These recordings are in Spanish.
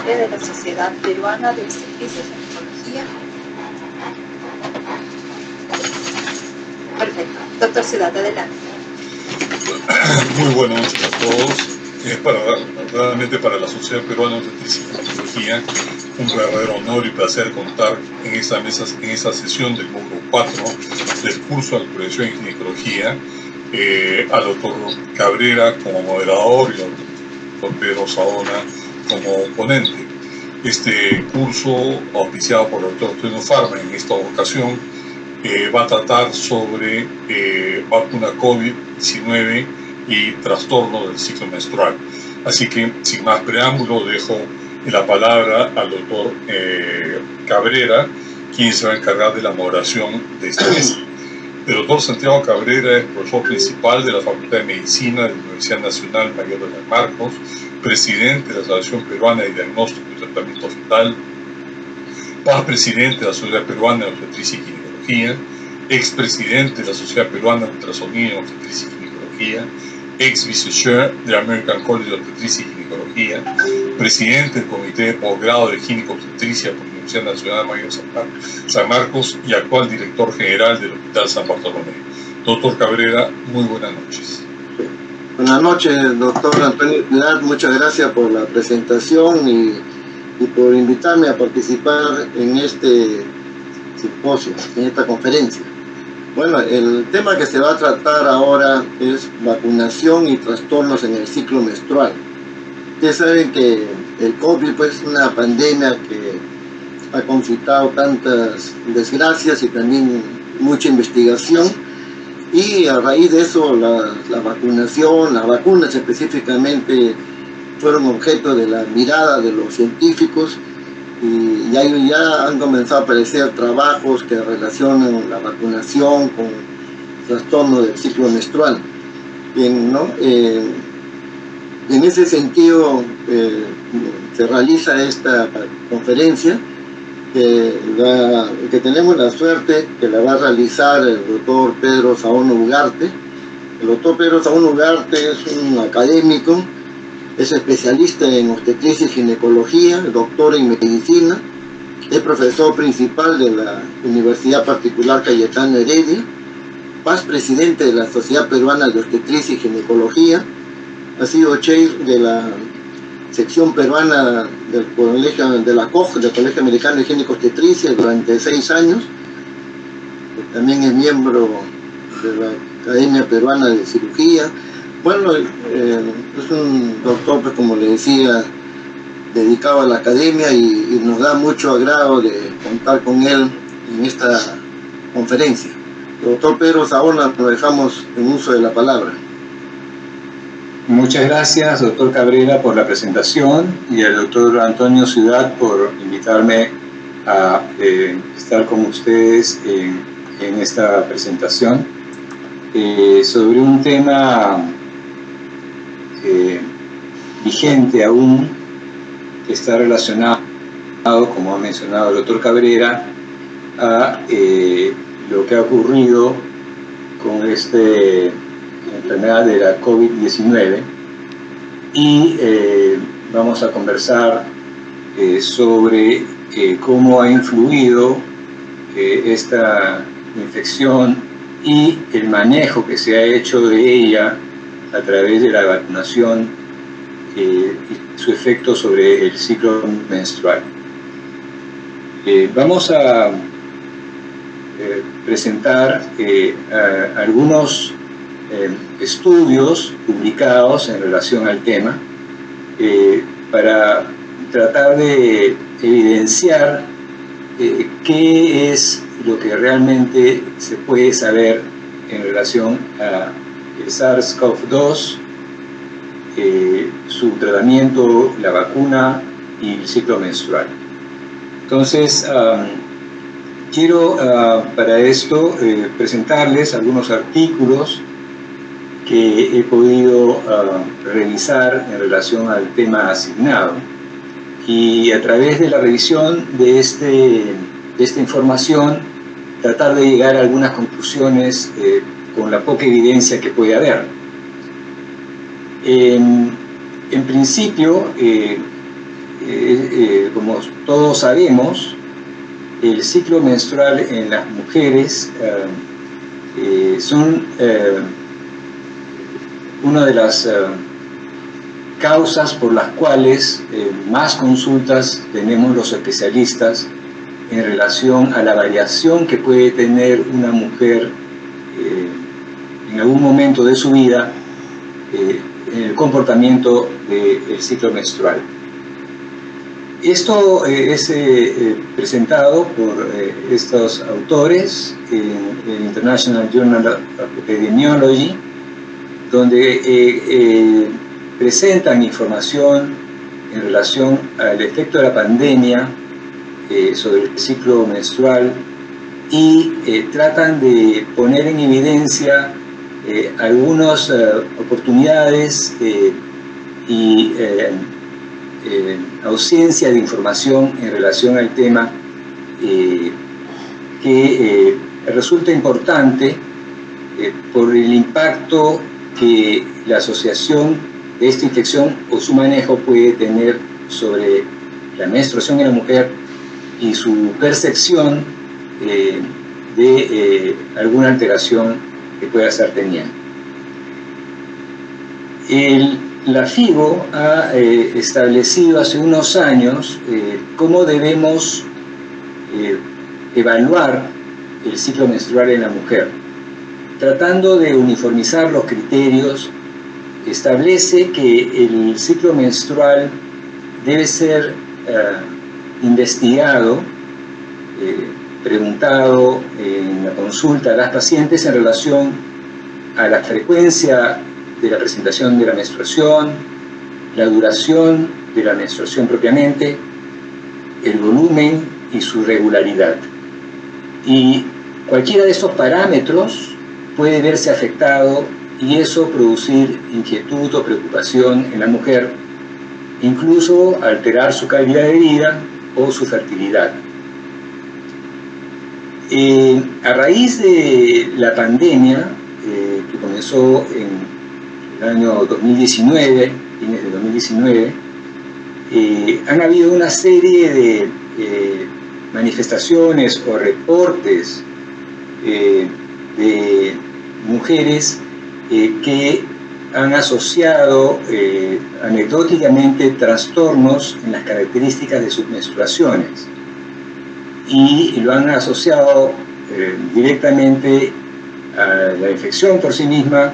responsable de la Sociedad Peruana de Obstetricia y Ginecología. Perfecto. Doctor Ciudad, adelante. Muy buenas noches a todos. Realmente para la Sociedad Peruana de Obstetricia y Ginecología un verdadero honor y placer contar en esa sesión del módulo 4 del curso de actualización en ginecología al doctor Cabrera como moderador y al doctor Pedro Saona como ponente. Este curso, auspiciado por el doctor Antonio Farma en esta ocasión, va a tratar sobre vacuna COVID-19 y trastorno del ciclo menstrual. Así que, sin más preámbulo, dejo la palabra al doctor Cabrera, quien se va a encargar de la moderación de esta mesa. El doctor Santiago Cabrera es profesor principal de la Facultad de Medicina de la Universidad Nacional Mayor de San Marcos, presidente de la Asociación Peruana de Diagnóstico y Tratamiento Fetal, presidente de la Sociedad Peruana de Obstetricia y Ginecología, expresidente de la Sociedad Peruana de Ultrasonido, Obstetricia y Ginecología, ex vice-chair de la American College of Obstetricia y Ginecología, presidente del Comité de Posgrado de Gineco-Obstetricia por la Universidad Nacional Mayor de San Marcos y actual director general del Hospital San Bartolomé. Doctor Cabrera, muy buenas noches. Buenas noches, doctor Antonio Pilar. Muchas gracias por la presentación y por invitarme a participar en este simposio, en esta conferencia. Bueno, el tema que se va a tratar ahora es vacunación y trastornos en el ciclo menstrual. Ustedes saben que el COVID es una pandemia que ha concitado tantas desgracias y también mucha investigación, y a raíz de eso la vacunación, las vacunas específicamente, fueron objeto de la mirada de los científicos, y ya han comenzado a aparecer trabajos que relacionan la vacunación con trastorno del ciclo menstrual. Bien, ¿no? En ese sentido se realiza esta conferencia que tenemos la suerte que la va a realizar el doctor Pedro Saona Ugarte. El doctor Pedro Saona Ugarte es un académico, es especialista en obstetricia y ginecología, doctor en medicina, es profesor principal de la Universidad Particular Cayetano Heredia, presidente de la Sociedad Peruana de Obstetricia y Ginecología, ha sido chair de la sección peruana del colegio de la COG, del Colegio Americano de Gineco-Obstetricia, durante 6 años. También es miembro de la Academia Peruana de Cirugía. Bueno, es un doctor, pues, como le decía, dedicado a la academia, y nos da mucho agrado de contar con él en esta conferencia. Doctor Pedro Saona, lo dejamos en uso de la palabra. Muchas gracias, doctor Cabrera, por la presentación, y al doctor Antonio Ciudad por invitarme a estar con ustedes en esta presentación sobre un tema vigente aún, que está relacionado, como ha mencionado el doctor Cabrera, a lo que ha ocurrido con esta enfermedad de la COVID-19, y vamos a conversar sobre cómo ha influido esta infección y el manejo que se ha hecho de ella a través de la vacunación y su efecto sobre el ciclo menstrual. Vamos a presentar algunos estudios publicados en relación al tema para tratar de evidenciar qué es lo que realmente se puede saber en relación a el SARS-CoV-2, su tratamiento, la vacuna y el ciclo menstrual. Entonces, quiero para esto presentarles algunos artículos que he podido revisar en relación al tema asignado, y a través de la revisión de esta información tratar de llegar a algunas conclusiones con la poca evidencia que puede haber. En principio, como todos sabemos, el ciclo menstrual en las mujeres son una de las causas por las cuales más consultas tenemos los especialistas en relación a la variación que puede tener una mujer en algún momento de su vida en el comportamiento del ciclo menstrual. Esto es presentado por estos autores en el International Journal of Epidemiology, donde presentan información en relación al efecto de la pandemia sobre el ciclo menstrual y tratan de poner en evidencia algunas oportunidades y ausencia de información en relación al tema que resulta importante por el impacto que la asociación de esta infección o su manejo puede tener sobre la menstruación en la mujer y su percepción de alguna alteración que pueda estar teniendo. La FIGO ha establecido hace unos años cómo debemos evaluar el ciclo menstrual en la mujer. Tratando de uniformizar los criterios, establece que el ciclo menstrual debe ser investigado, preguntado en la consulta a las pacientes en relación a la frecuencia de la presentación de la menstruación, la duración de la menstruación propiamente, el volumen y su regularidad. Y cualquiera de estos parámetros puede verse afectado y eso producir inquietud o preocupación en la mujer, incluso alterar su calidad de vida o su fertilidad. A raíz de la pandemia, que comenzó en el año 2019, fines de 2019, han habido una serie de manifestaciones o reportes de mujeres que han asociado anecdóticamente trastornos en las características de sus menstruaciones y lo han asociado directamente a la infección por sí misma,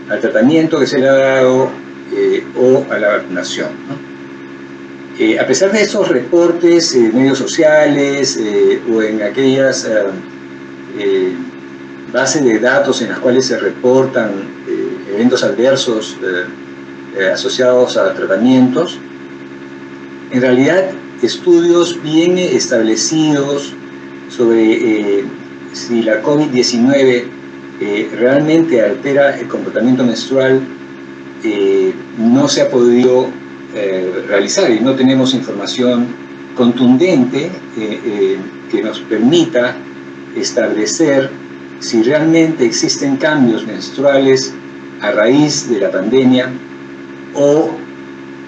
al tratamiento que se le ha dado o a la vacunación, ¿no? A pesar de estos reportes en medios sociales o en aquellas bases de datos en las cuales se reportan eventos adversos asociados a tratamientos, en realidad estudios bien establecidos sobre si la COVID-19 realmente altera el comportamiento menstrual no se ha podido realizar y no tenemos información contundente que nos permita establecer si realmente existen cambios menstruales a raíz de la pandemia o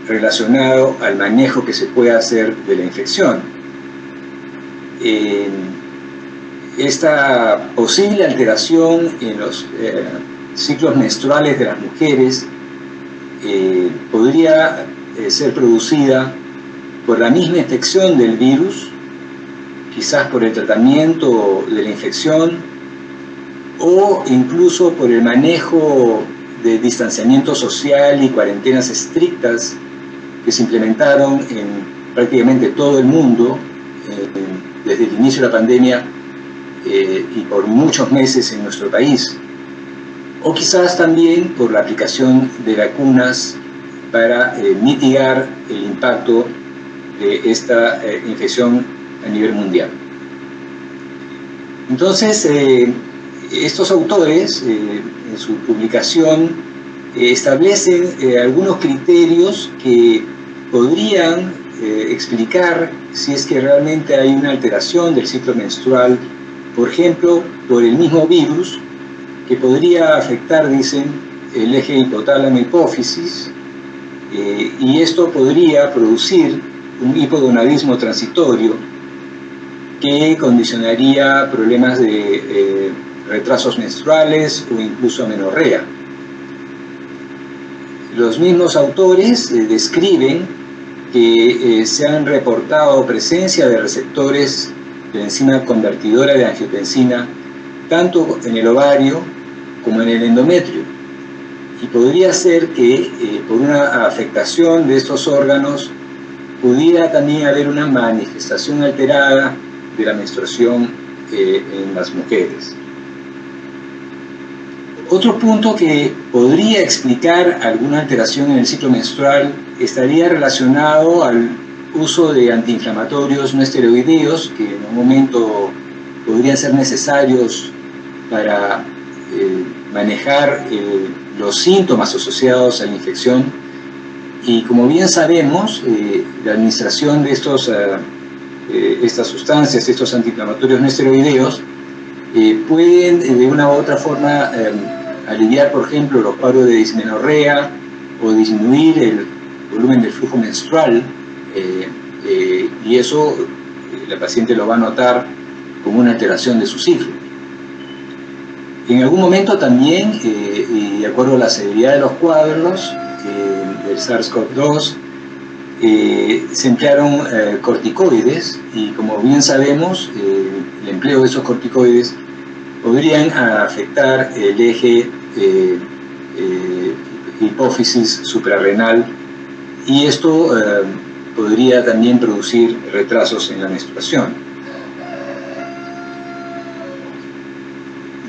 relacionado al manejo que se puede hacer de la infección. Esta posible alteración en los ciclos menstruales de las mujeres podría ser producida por la misma infección del virus, quizás por el tratamiento de la infección o incluso por el manejo de distanciamiento social y cuarentenas estrictas que se implementaron en prácticamente todo el mundo desde el inicio de la pandemia y por muchos meses en nuestro país. O quizás también por la aplicación de vacunas para mitigar el impacto de esta infección a nivel mundial. Entonces, estos autores, en su publicación, establecen algunos criterios que podrían explicar si es que realmente hay una alteración del ciclo menstrual, por ejemplo, por el mismo virus, que podría afectar, dicen, el eje hipotálamo-hipófisis, y esto podría producir un hipogonadismo transitorio que condicionaría problemas de retrasos menstruales o incluso amenorrea. Los mismos autores describen que se han reportado presencia de receptores de enzima convertidora de angiotensina tanto en el ovario como en el endometrio, y podría ser que por una afectación de estos órganos pudiera también haber una manifestación alterada de la menstruación en las mujeres. Otro punto que podría explicar alguna alteración en el ciclo menstrual estaría relacionado al uso de antiinflamatorios no esteroideos, que en un momento podrían ser necesarios para manejar los síntomas asociados a la infección. Y como bien sabemos, la administración de estas sustancias, estos antiinflamatorios no esteroideos, pueden de una u otra forma aliviar, por ejemplo, los cuadros de dismenorrea o disminuir el volumen del flujo menstrual, y eso la paciente lo va a notar como una alteración de su ciclo. En algún momento también, y de acuerdo a la severidad de los cuadros del SARS-CoV-2, se emplearon corticoides, y como bien sabemos, el empleo de esos corticoides podrían afectar el eje hipófisis suprarrenal, y esto podría también producir retrasos en la menstruación.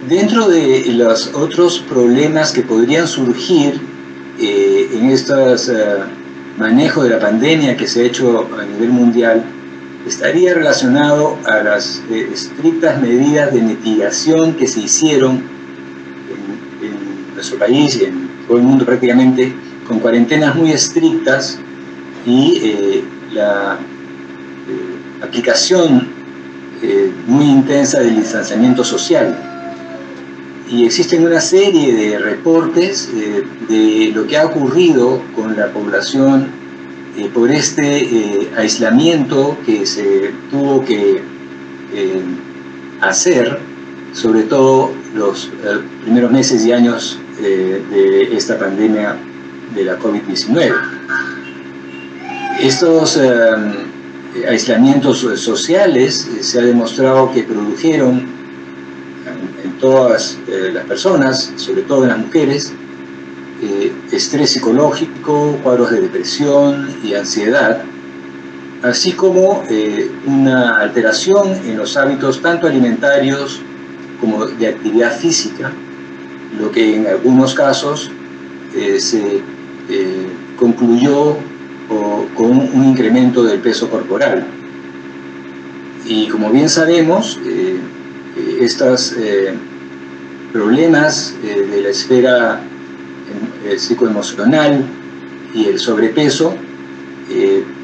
Dentro de los otros problemas que podrían surgir en estos manejo de la pandemia que se ha hecho a nivel mundial, estaría relacionado a las estrictas medidas de mitigación que se hicieron en nuestro país y en todo el mundo prácticamente, con cuarentenas muy estrictas y la aplicación muy intensa del distanciamiento social. Y existen una serie de reportes de lo que ha ocurrido con la población por este aislamiento que se tuvo que hacer, sobre todo los primeros meses y años de esta pandemia de la COVID-19. Estos aislamientos sociales se ha demostrado que produjeron en todas las personas, sobre todo en las mujeres, estrés psicológico, cuadros de depresión y ansiedad, así como una alteración en los hábitos tanto alimentarios como de actividad física, lo que en algunos casos se concluyó con un incremento del peso corporal. Y como bien sabemos, estos problemas de la esfera psicoemocional y el sobrepeso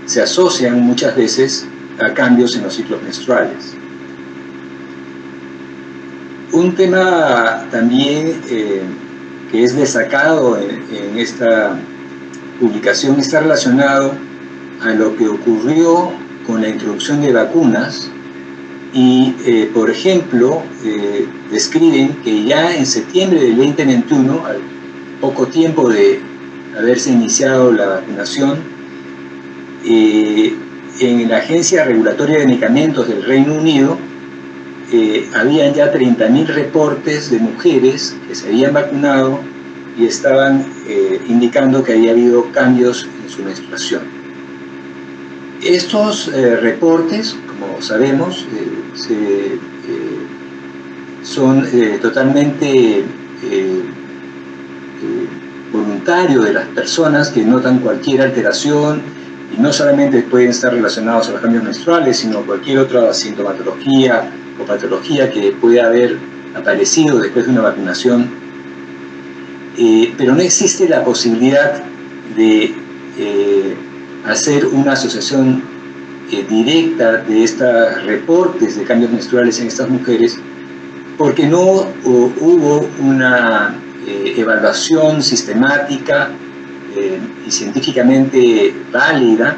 se asocian muchas veces a cambios en los ciclos menstruales. Un tema también que es destacado en esta publicación está relacionado a lo que ocurrió con la introducción de vacunas. Y, por ejemplo, describen que ya en septiembre del 2021, al poco tiempo de haberse iniciado la vacunación, en la Agencia Regulatoria de Medicamentos del Reino Unido habían ya 30.000 reportes de mujeres que se habían vacunado y estaban indicando que había habido cambios en su menstruación. Estos reportes, como sabemos, son totalmente voluntarios de las personas que notan cualquier alteración, y no solamente pueden estar relacionados a los cambios menstruales, sino cualquier otra sintomatología o patología que pueda haber aparecido después de una vacunación. Pero no existe la posibilidad de hacer una asociación directa de estos reportes de cambios menstruales en estas mujeres, porque no hubo una evaluación sistemática y científicamente válida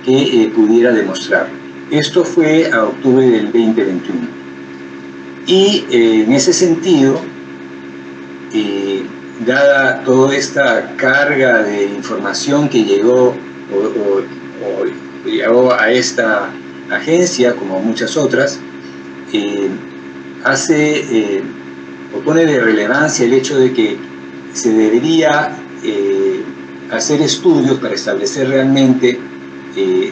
que pudiera demostrar. Esto fue a octubre del 2021. Y en ese sentido, dada toda esta carga de información que llegó llegó a esta agencia, como muchas otras, pone de relevancia el hecho de que se debería hacer estudios para establecer realmente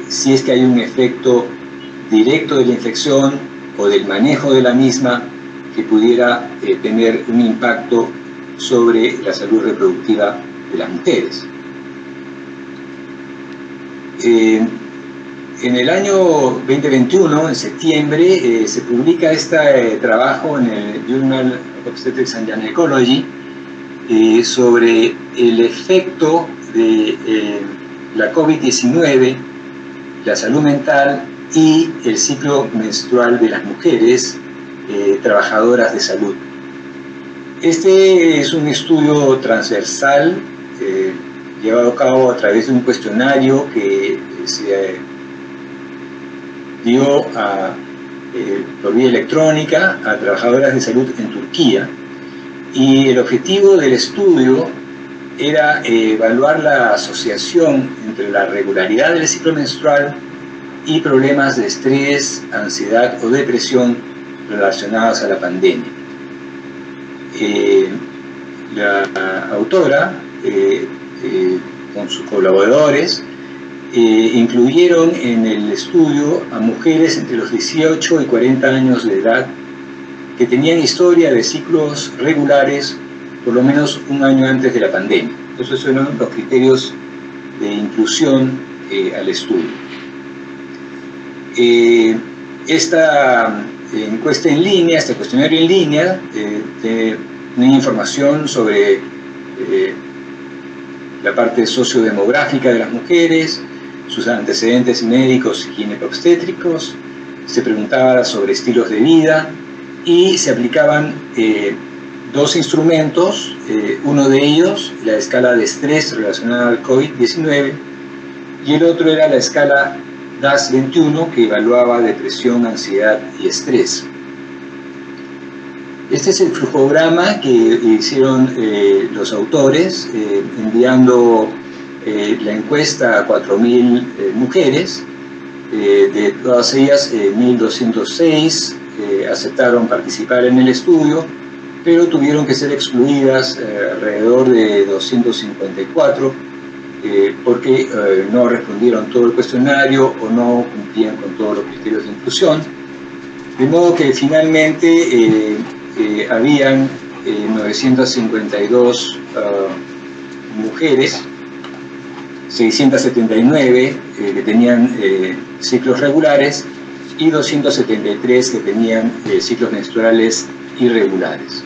si es que hay un efecto directo de la infección o del manejo de la misma que pudiera tener un impacto sobre la salud reproductiva de las mujeres. En el año 2021, en septiembre, se publica este trabajo en el Journal of Obstetrics and Gynecology sobre el efecto de la COVID-19, la salud mental y el ciclo menstrual de las mujeres trabajadoras de salud. Este es un estudio transversal llevado a cabo a través de un cuestionario que se dio por vía electrónica a trabajadoras de salud en Turquía, y el objetivo del estudio era evaluar la asociación entre la regularidad del ciclo menstrual y problemas de estrés, ansiedad o depresión relacionados a la pandemia. La autora, con sus colaboradores, incluyeron en el estudio a mujeres entre los 18 y 40 años de edad que tenían historia de ciclos regulares por lo menos un año antes de la pandemia. Esos son los criterios de inclusión al estudio. Esta encuesta en línea, este cuestionario en línea, tiene información sobre la parte sociodemográfica de las mujeres, sus antecedentes médicos y ginecobstétricos, se preguntaba sobre estilos de vida y se aplicaban dos instrumentos, uno de ellos, la escala de estrés relacionada al COVID-19, y el otro era la escala DAS-21, que evaluaba depresión, ansiedad y estrés. Este es el flujograma que hicieron los autores, enviando la encuesta a 4.000 mujeres. De todas ellas, 1.206 aceptaron participar en el estudio, pero tuvieron que ser excluidas alrededor de 254 porque no respondieron todo el cuestionario o no cumplían con todos los criterios de inclusión. De modo que finalmente habían 952 mujeres, 679 que tenían ciclos regulares y 273 que tenían ciclos menstruales irregulares.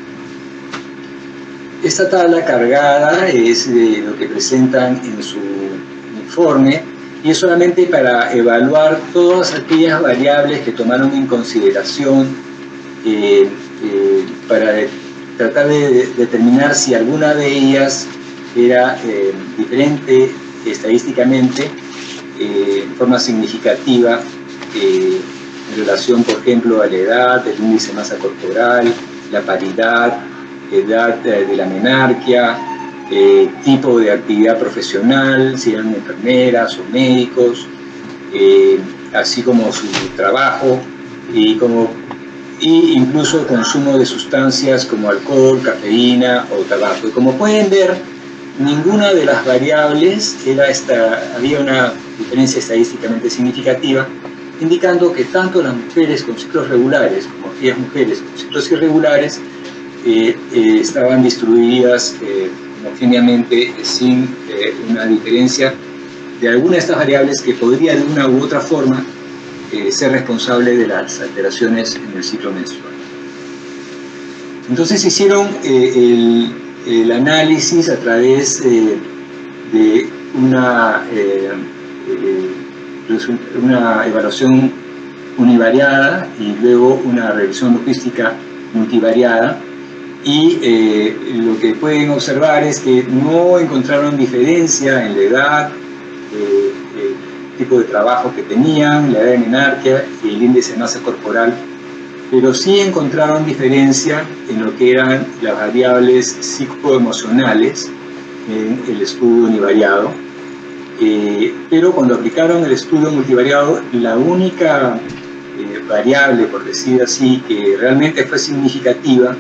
Esta tabla cargada es lo que presentan en su informe y es solamente para evaluar todas aquellas variables que tomaron en consideración para tratar de determinar si alguna de ellas era diferente estadísticamente en forma significativa en relación, por ejemplo, a la edad, el índice de masa corporal, la paridad, edad de la menarquia, tipo de actividad profesional, si eran enfermeras o médicos, así como su trabajo y incluso el consumo de sustancias como alcohol, cafeína o tabaco. Y como pueden ver, ninguna de las variables había una diferencia estadísticamente significativa, indicando que tanto las mujeres con ciclos regulares como aquellas mujeres con ciclos irregulares estaban distribuidas homogéneamente sin una diferencia de alguna de estas variables que podría de una u otra forma ser responsable de las alteraciones en el ciclo menstrual. Entonces hicieron el análisis a través de una evaluación univariada y luego una revisión logística multivariada, y lo que pueden observar es que no encontraron diferencia en la edad, tipo de trabajo que tenían, la edad de menarquia y el índice de masa corporal, pero sí encontraron diferencia en lo que eran las variables psicoemocionales en el estudio univariado. Pero cuando aplicaron el estudio multivariado, la única variable, por decir así, que realmente fue significativa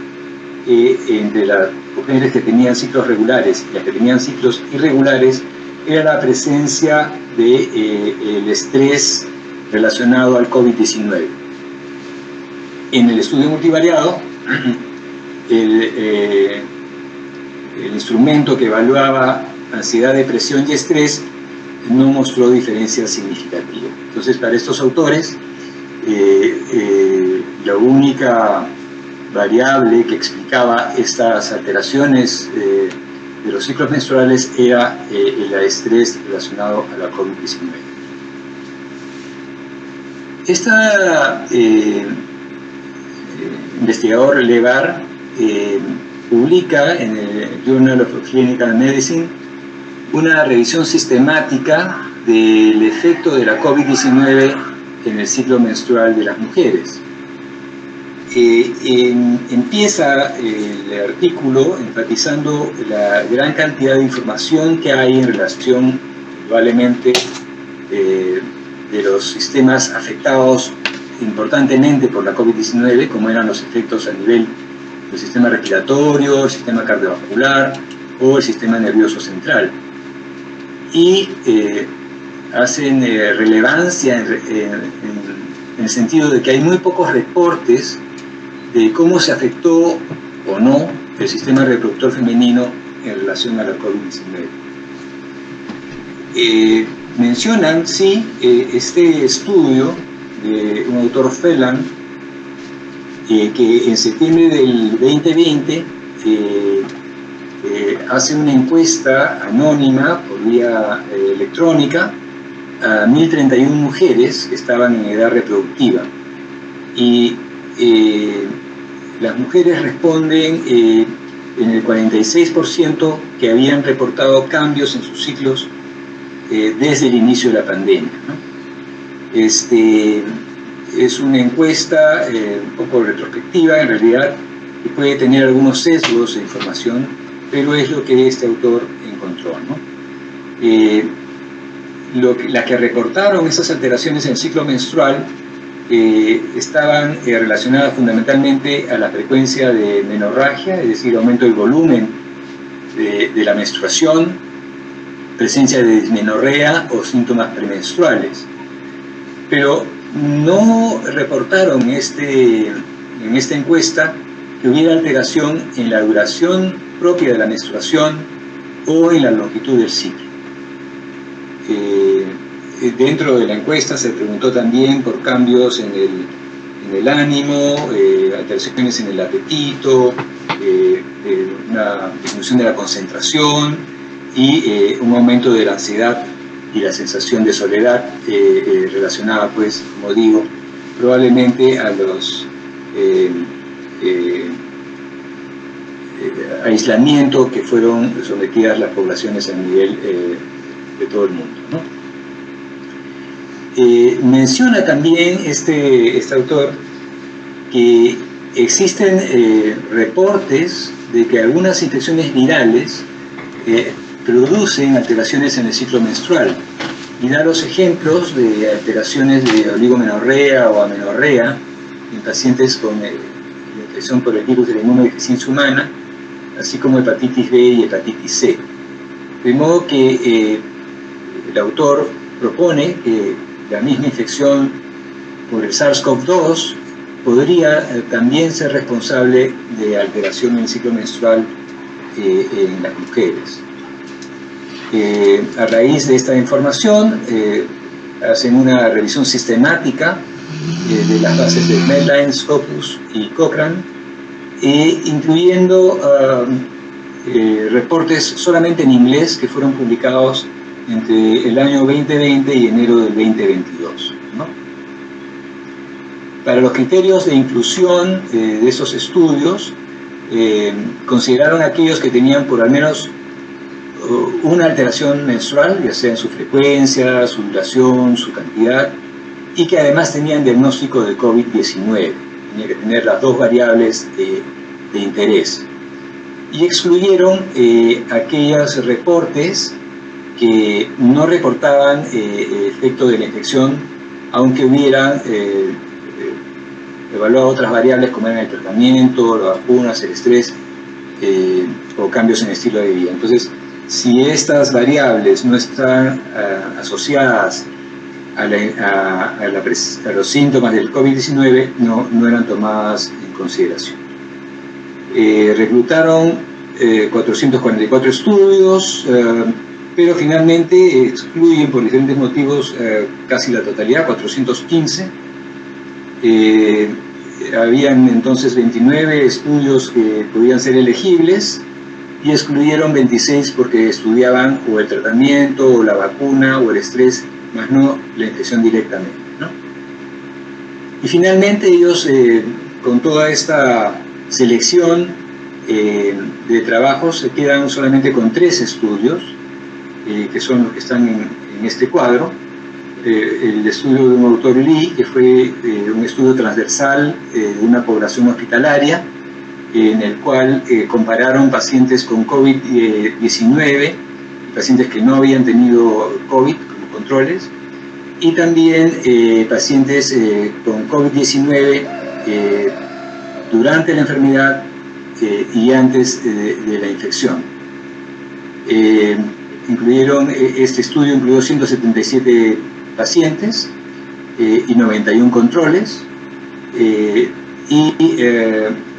entre las mujeres que tenían ciclos regulares y las que tenían ciclos irregulares era la presencia del estrés relacionado al COVID-19. En el estudio multivariado, el instrumento que evaluaba ansiedad, depresión y estrés no mostró diferencia significativa. Entonces, para estos autores, la única variable que explicaba estas alteraciones de los ciclos menstruales era el estrés relacionado a la COVID-19. Investigador Legar publica en el Journal of Clinical Medicine una revisión sistemática del efecto de la COVID-19 en el ciclo menstrual de las mujeres. Empieza el artículo enfatizando la gran cantidad de información que hay en relación, probablemente, de los sistemas afectados importantemente por la COVID-19, como eran los efectos a nivel del sistema respiratorio, el sistema cardiovascular o el sistema nervioso central. Y hacen relevancia en el sentido de que hay muy pocos reportes de cómo se afectó o no el sistema reproductor femenino en relación a la COVID-19. Mencionan, sí, este estudio de un autor Phelan, que en septiembre del 2020 hace una encuesta anónima por vía electrónica a 1.031 mujeres que estaban en edad reproductiva. Y las mujeres responden en el 46% que habían reportado cambios en sus ciclos desde el inicio de la pandemia, ¿no? Es una encuesta un poco retrospectiva, en realidad, que puede tener algunos sesgos de información, pero es lo que este autor encontró, ¿no? Las que reportaron esas alteraciones en el ciclo menstrual estaban relacionadas fundamentalmente a la frecuencia de menorragia, es decir, aumento del volumen de la menstruación, presencia de dismenorrea o síntomas premenstruales. Pero no reportaron en esta encuesta que hubiera alteración en la duración propia de la menstruación o en la longitud del ciclo. Dentro de la encuesta se preguntó también por cambios en el ánimo, alteraciones en el apetito, una disminución de la concentración y un aumento de la ansiedad y la sensación de soledad relacionada, pues, como digo, probablemente a los aislamiento que fueron sometidas las poblaciones a nivel de todo el mundo, ¿no? Menciona también este autor que existen reportes de que algunas infecciones virales producen alteraciones en el ciclo menstrual y da los ejemplos de alteraciones de oligomenorrea o amenorrea en pacientes con infección por el virus de la inmunodeficiencia humana, así como hepatitis B y hepatitis C. De modo que el autor propone que la misma infección por el SARS-CoV-2 podría también ser responsable de alteración en el ciclo menstrual en las mujeres. A raíz de esta información, hacen una revisión sistemática de las bases de Medline, Scopus y Cochrane, incluyendo reportes solamente en inglés que fueron publicados entre el año 2020 y enero del 2022, ¿no? Para los criterios de inclusión de esos estudios, consideraron aquellos que tenían por al menos una alteración menstrual, ya sea en su frecuencia, su duración, su cantidad, y que además tenían diagnóstico de COVID-19. Tenía que tener las dos variables de interés. Y excluyeron aquellos reportes que no reportaban efecto de la infección, aunque hubieran evaluado otras variables como eran el tratamiento, las vacunas, el estrés o cambios en el estilo de vida. Entonces, si estas variables no están asociadas a los síntomas del COVID-19, no eran tomadas en consideración. Reclutaron 444 estudios, pero finalmente excluyen por diferentes motivos casi la totalidad, 415. Habían entonces 29 estudios que podían ser elegibles y excluyeron 26 porque estudiaban o el tratamiento, o la vacuna, o el estrés, más no la infección directamente, ¿no? Y finalmente ellos, con toda esta selección de trabajos, se quedan solamente con 3 estudios, que son los que están en este cuadro. El estudio de un autor Lee, que fue un estudio transversal de una población hospitalaria, en el cual compararon pacientes con COVID-19 y pacientes que no habían tenido COVID como controles, y también pacientes con COVID-19 durante la enfermedad y antes de la infección. Este estudio incluyó 177 pacientes y 91 controles, y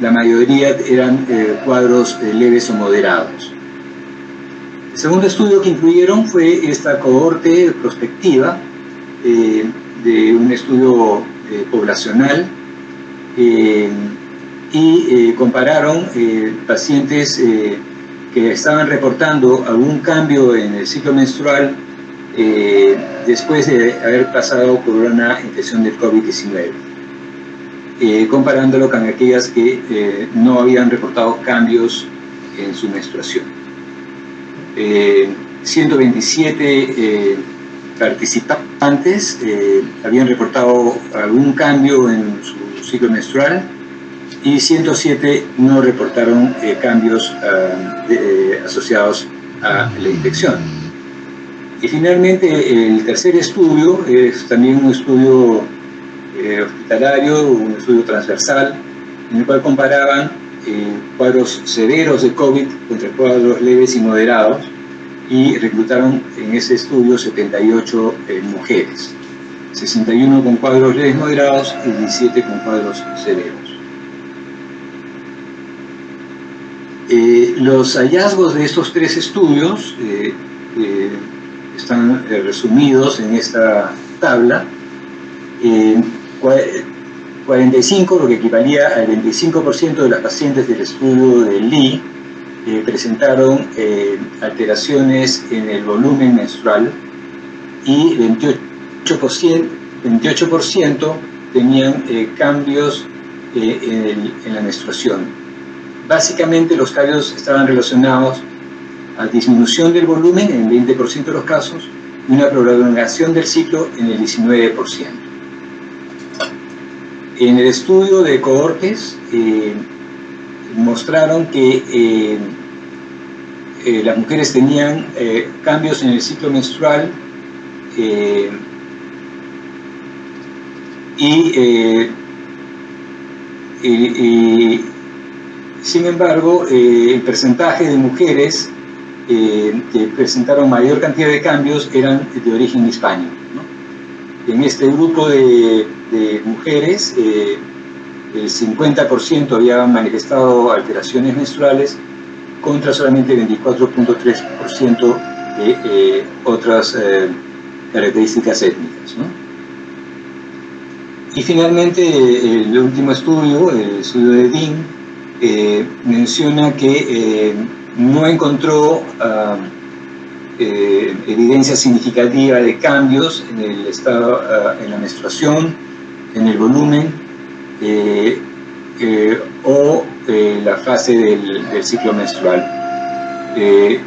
la mayoría eran cuadros leves o moderados. El segundo estudio que incluyeron fue esta cohorte prospectiva de un estudio poblacional, y compararon pacientes que estaban reportando algún cambio en el ciclo menstrual después de haber pasado por una infección del COVID-19, comparándolo con aquellas que no habían reportado cambios en su menstruación. 127 participantes habían reportado algún cambio en su ciclo menstrual y 107 no reportaron cambios asociados a la infección. Y finalmente el tercer estudio es también un estudio hospitalario, un estudio transversal, en el cual comparaban cuadros severos de COVID contra cuadros leves y moderados, y reclutaron en ese estudio 78 mujeres, 61 con cuadros leves moderados y 17 con cuadros severos. Los hallazgos de estos 3 estudios están resumidos en esta tabla. 45, lo que equivalía al 25% de las pacientes del estudio de Lee, presentaron alteraciones en el volumen menstrual, y 28% tenían cambios en la menstruación. Básicamente los cambios estaban relacionados a disminución del volumen en el 20% de los casos y una prolongación del ciclo en el 19%. En el estudio de cohortes mostraron que las mujeres tenían cambios en el ciclo menstrual y sin embargo el porcentaje de mujeres que presentaron mayor cantidad de cambios eran de origen hispánico, ¿no? En este grupo de mujeres, el 50% habían manifestado alteraciones menstruales contra solamente 24.3% de otras características étnicas, ¿no? Y finalmente el último estudio, el estudio de Dean, menciona que no encontró evidencia significativa de cambios en el estado, en la menstruación, en el volumen o la fase del ciclo menstrual.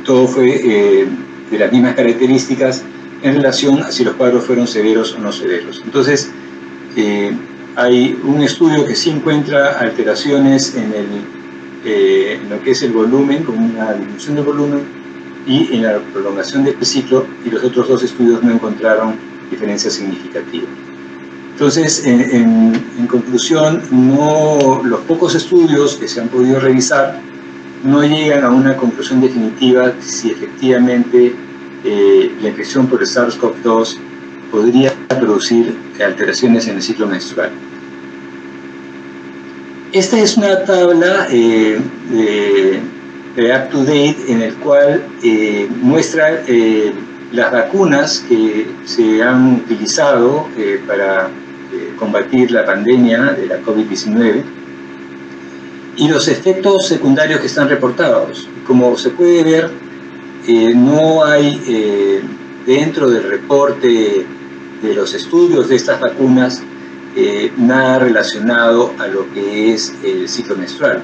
todo fue de las mismas características en relación a si los cuadros fueron severos o no severos. Entonces, hay un estudio que sí encuentra alteraciones en lo que es el volumen, con una disminución del volumen, y en la prolongación del ciclo, y los otros dos estudios no encontraron diferencias significativas. Entonces, en conclusión, los pocos estudios que se han podido revisar no llegan a una conclusión definitiva si efectivamente la infección por el SARS-CoV-2 podría producir alteraciones en el ciclo menstrual. Esta es una tabla de up-to-date en el cual muestra las vacunas que se han utilizado para combatir la pandemia de la COVID-19 y los efectos secundarios que están reportados. Como se puede ver, no hay dentro del reporte de los estudios de estas vacunas nada relacionado a lo que es el ciclo menstrual.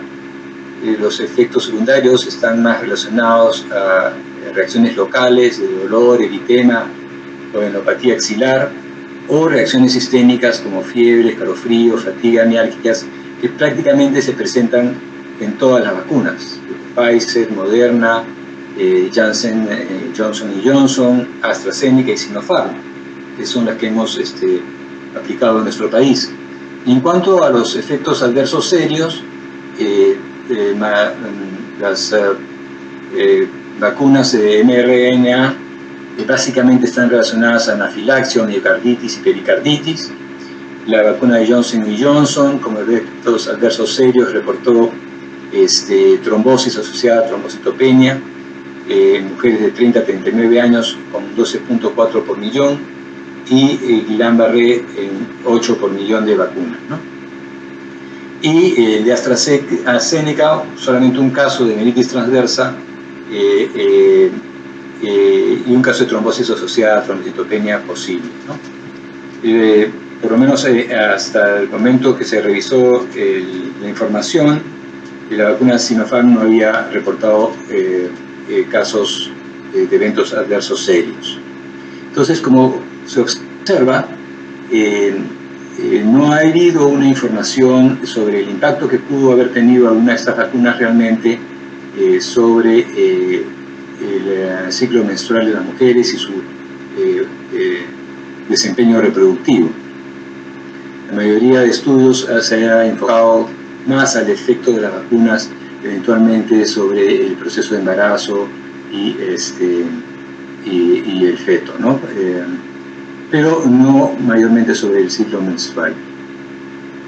Los efectos secundarios están más relacionados a reacciones locales de dolor, eritema o enopatía axilar, o reacciones sistémicas como fiebre, escalofrío, fatiga, mialgias, que prácticamente se presentan en todas las vacunas: Pfizer, Moderna, Janssen, Johnson & Johnson, AstraZeneca y Sinopharm, que son las que hemos aplicado en nuestro país. Y en cuanto a los efectos adversos serios, las vacunas de mRNA básicamente están relacionadas a anafilaxia, miocarditis y pericarditis. La vacuna de Johnson & Johnson, como efectos adversos serios, reportó trombosis asociada a trombocitopenia en mujeres de 30 a 39 años con 12.4 por millón, y Guillain-Barré en 8 por millón de vacunas, ¿no? Y de AstraZeneca, solamente un caso de mielitis transversa y un caso de trombosis asociada a trombocitopenia posible, ¿no? Por lo menos hasta el momento que se revisó la información, la vacuna Sinopharm no había reportado casos de eventos adversos serios. Entonces, como se observa, no ha habido una información sobre el impacto que pudo haber tenido alguna de estas vacunas realmente sobre el ciclo menstrual de las mujeres y su desempeño reproductivo. La mayoría de estudios se ha enfocado más al efecto de las vacunas eventualmente sobre el proceso de embarazo y el feto, ¿no? Pero no mayormente sobre el ciclo menstrual.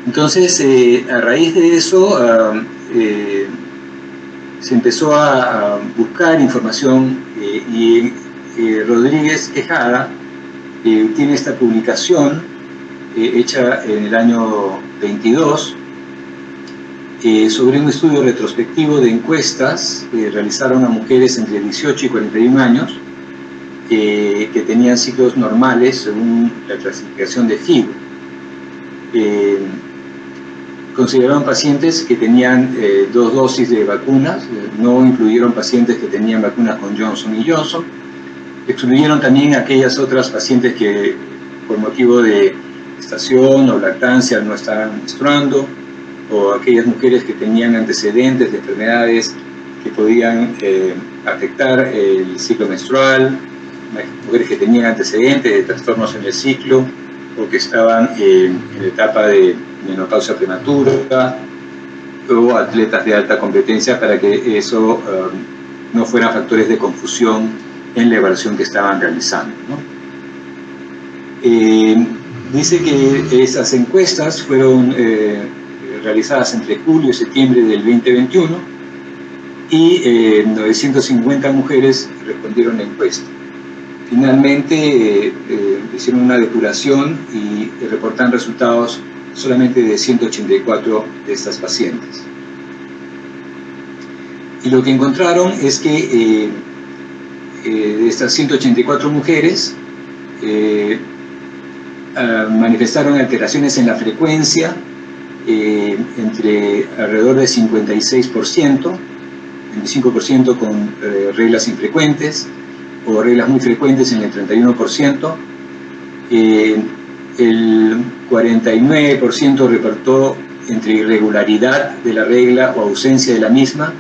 Entonces, a raíz de eso, se empezó a buscar información y Rodríguez Quejada tiene esta publicación hecha en el año 22 sobre un estudio retrospectivo de encuestas que realizaron a mujeres entre 18 y 41 años que tenían ciclos normales según la clasificación de FIB. Consideraron pacientes que tenían 2 dosis de vacunas, no incluyeron pacientes que tenían vacunas con Johnson & Johnson, excluyeron también aquellas otras pacientes que por motivo de gestación o lactancia no estaban menstruando, o aquellas mujeres que tenían antecedentes de enfermedades que podían afectar el ciclo menstrual, mujeres que tenían antecedentes de trastornos en el ciclo o que estaban en la etapa de menopausia prematura, o atletas de alta competencia, para que eso no fueran factores de confusión en la evaluación que estaban realizando, ¿no? Dice que esas encuestas fueron realizadas entre julio y septiembre del 2021 y 950 mujeres respondieron la encuesta. Finalmente hicieron una depuración y reportan resultados solamente de 184 de estas pacientes. Y lo que encontraron es que de estas 184 mujeres manifestaron alteraciones en la frecuencia entre alrededor de 56% 25% con reglas infrecuentes o reglas muy frecuentes en el 31%. El 49% reportó entre irregularidad de la regla o ausencia de la misma,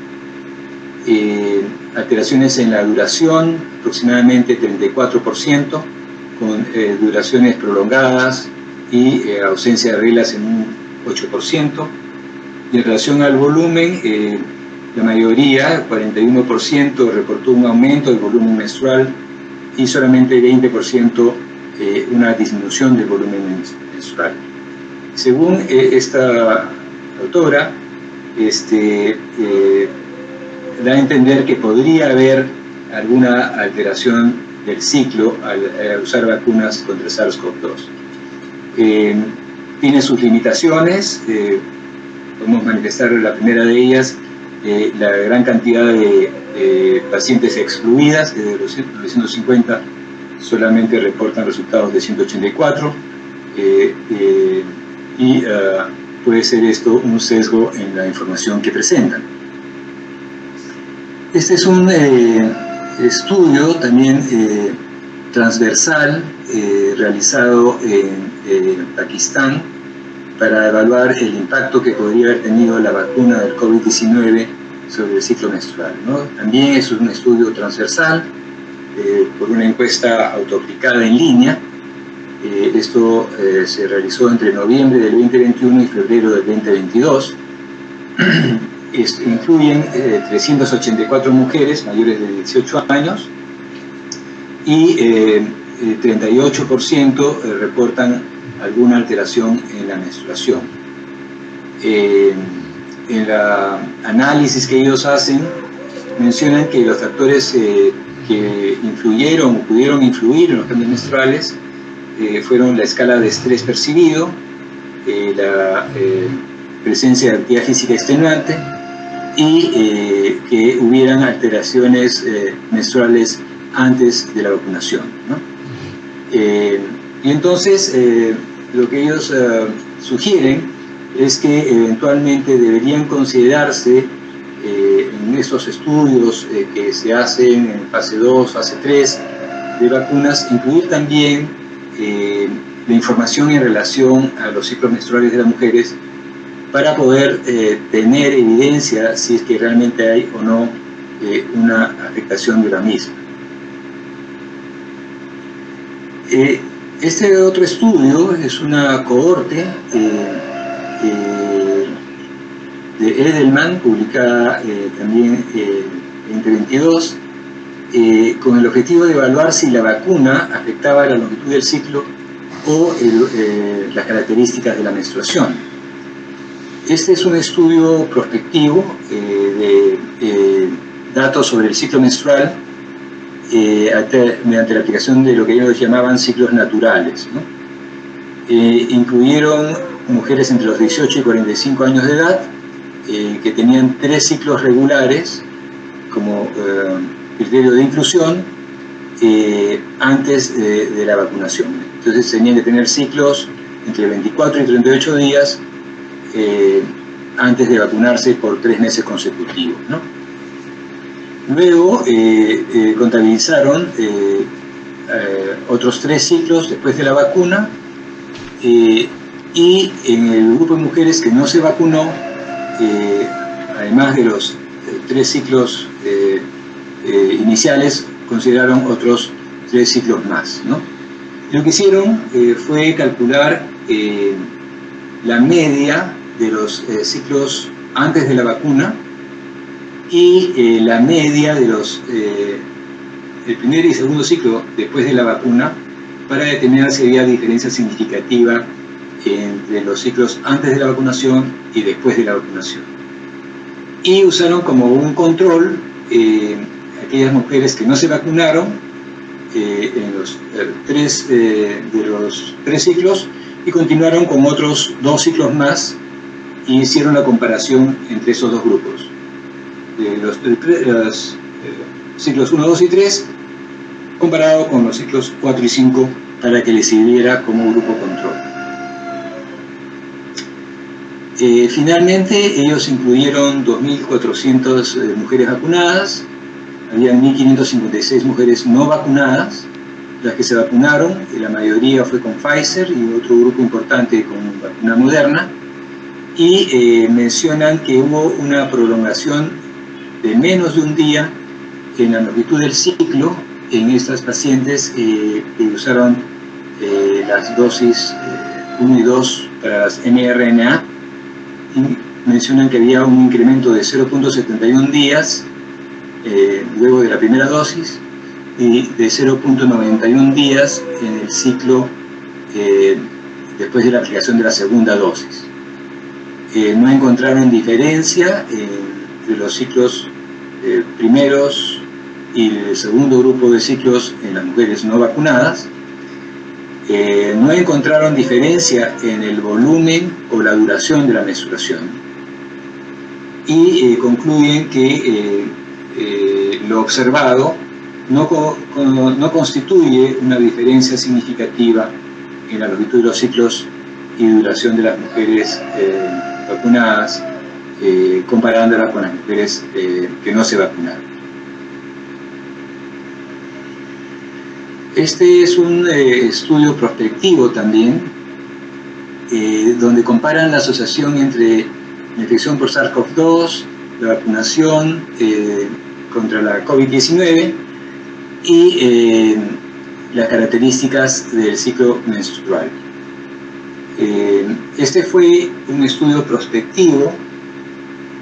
alteraciones en la duración, aproximadamente 34%, con duraciones prolongadas y ausencia de reglas en un 8%. Y en relación al volumen, la mayoría, 41%, reportó un aumento del volumen menstrual y solamente 20% una disminución del volumen menstrual. Según esta autora, da a entender que podría haber alguna alteración del ciclo al usar vacunas contra SARS-CoV-2. Tiene sus limitaciones, podemos manifestar la primera de ellas, la gran cantidad de pacientes excluidas, de los 950 solamente reportan resultados de 184, y puede ser esto un sesgo en la información que presentan. Este es un estudio también transversal realizado en Pakistán para evaluar el impacto que podría haber tenido la vacuna del COVID-19 sobre el ciclo menstrual, ¿no? También es un estudio transversal por una encuesta autoaplicada en línea. Esto se realizó entre noviembre del 2021 y febrero del 2022. Incluyen 384 mujeres mayores de 18 años y 38% reportan alguna alteración en la menstruación. En el análisis que ellos hacen, mencionan que los factores que influyeron o pudieron influir en los cambios menstruales fueron la escala de estrés percibido, la presencia de actividad física extenuante y que hubieran alteraciones menstruales antes de la vacunación, ¿no? Y entonces lo que ellos sugieren es que eventualmente deberían considerarse en estos estudios que se hacen en fase 2, fase 3 de vacunas, incluir también la información en relación a los ciclos menstruales de las mujeres para poder tener evidencia si es que realmente hay o no una afectación de la misma. Este otro estudio es una cohorte de Edelman, publicada también en 2022, con el objetivo de evaluar si la vacuna afectaba la longitud del ciclo o las características de la menstruación. Este es un estudio prospectivo de datos sobre el ciclo menstrual mediante la aplicación de lo que ellos llamaban ciclos naturales, ¿no? Incluyeron mujeres entre los 18 y 45 años de edad que tenían 3 ciclos regulares como criterio de inclusión antes de la vacunación. Entonces tenían que tener ciclos entre 24 y 38 días antes de vacunarse por 3 meses consecutivos, ¿no? Luego contabilizaron otros 3 ciclos después de la vacuna y en el grupo de mujeres que no se vacunó, además de los 3 ciclos iniciales, consideraron otros 3 ciclos más, ¿no? Lo que hicieron fue calcular la media de los ciclos antes de la vacuna y la media de los el primer y segundo ciclo después de la vacuna para determinar si había diferencia significativa entre los ciclos antes de la vacunación y después de la vacunación. Y usaron como un control aquellas mujeres que no se vacunaron en los 3 ciclos y continuaron con otros 2 ciclos más y hicieron la comparación entre esos 2 grupos. Los ciclos 1, 2 y 3 comparado con los ciclos 4 y 5 para que les sirviera como grupo control. Finalmente, ellos incluyeron 2.400 mujeres vacunadas, había 1.556 mujeres no vacunadas, las que se vacunaron, y la mayoría fue con Pfizer y otro grupo importante con vacuna Moderna, y mencionan que hubo una prolongación de menos de un día en la longitud del ciclo en estas pacientes que usaron las dosis 1 y 2 para las mRNA, y mencionan que había un incremento de 0.71 días luego de la primera dosis y de 0.91 días en el ciclo después de la aplicación de la segunda dosis. No encontraron diferencia entre los ciclos primeros y el segundo grupo de ciclos en las mujeres no vacunadas. No encontraron diferencia en el volumen o la duración de la menstruación, y concluyen que lo observado no constituye una diferencia significativa en la longitud de los ciclos y duración de las mujeres vacunadas, comparándola con las mujeres que no se vacunaron. Este es un estudio prospectivo también, donde comparan la asociación entre la infección por SARS-CoV-2, la vacunación contra la COVID-19 y las características del ciclo menstrual. Este fue un estudio prospectivo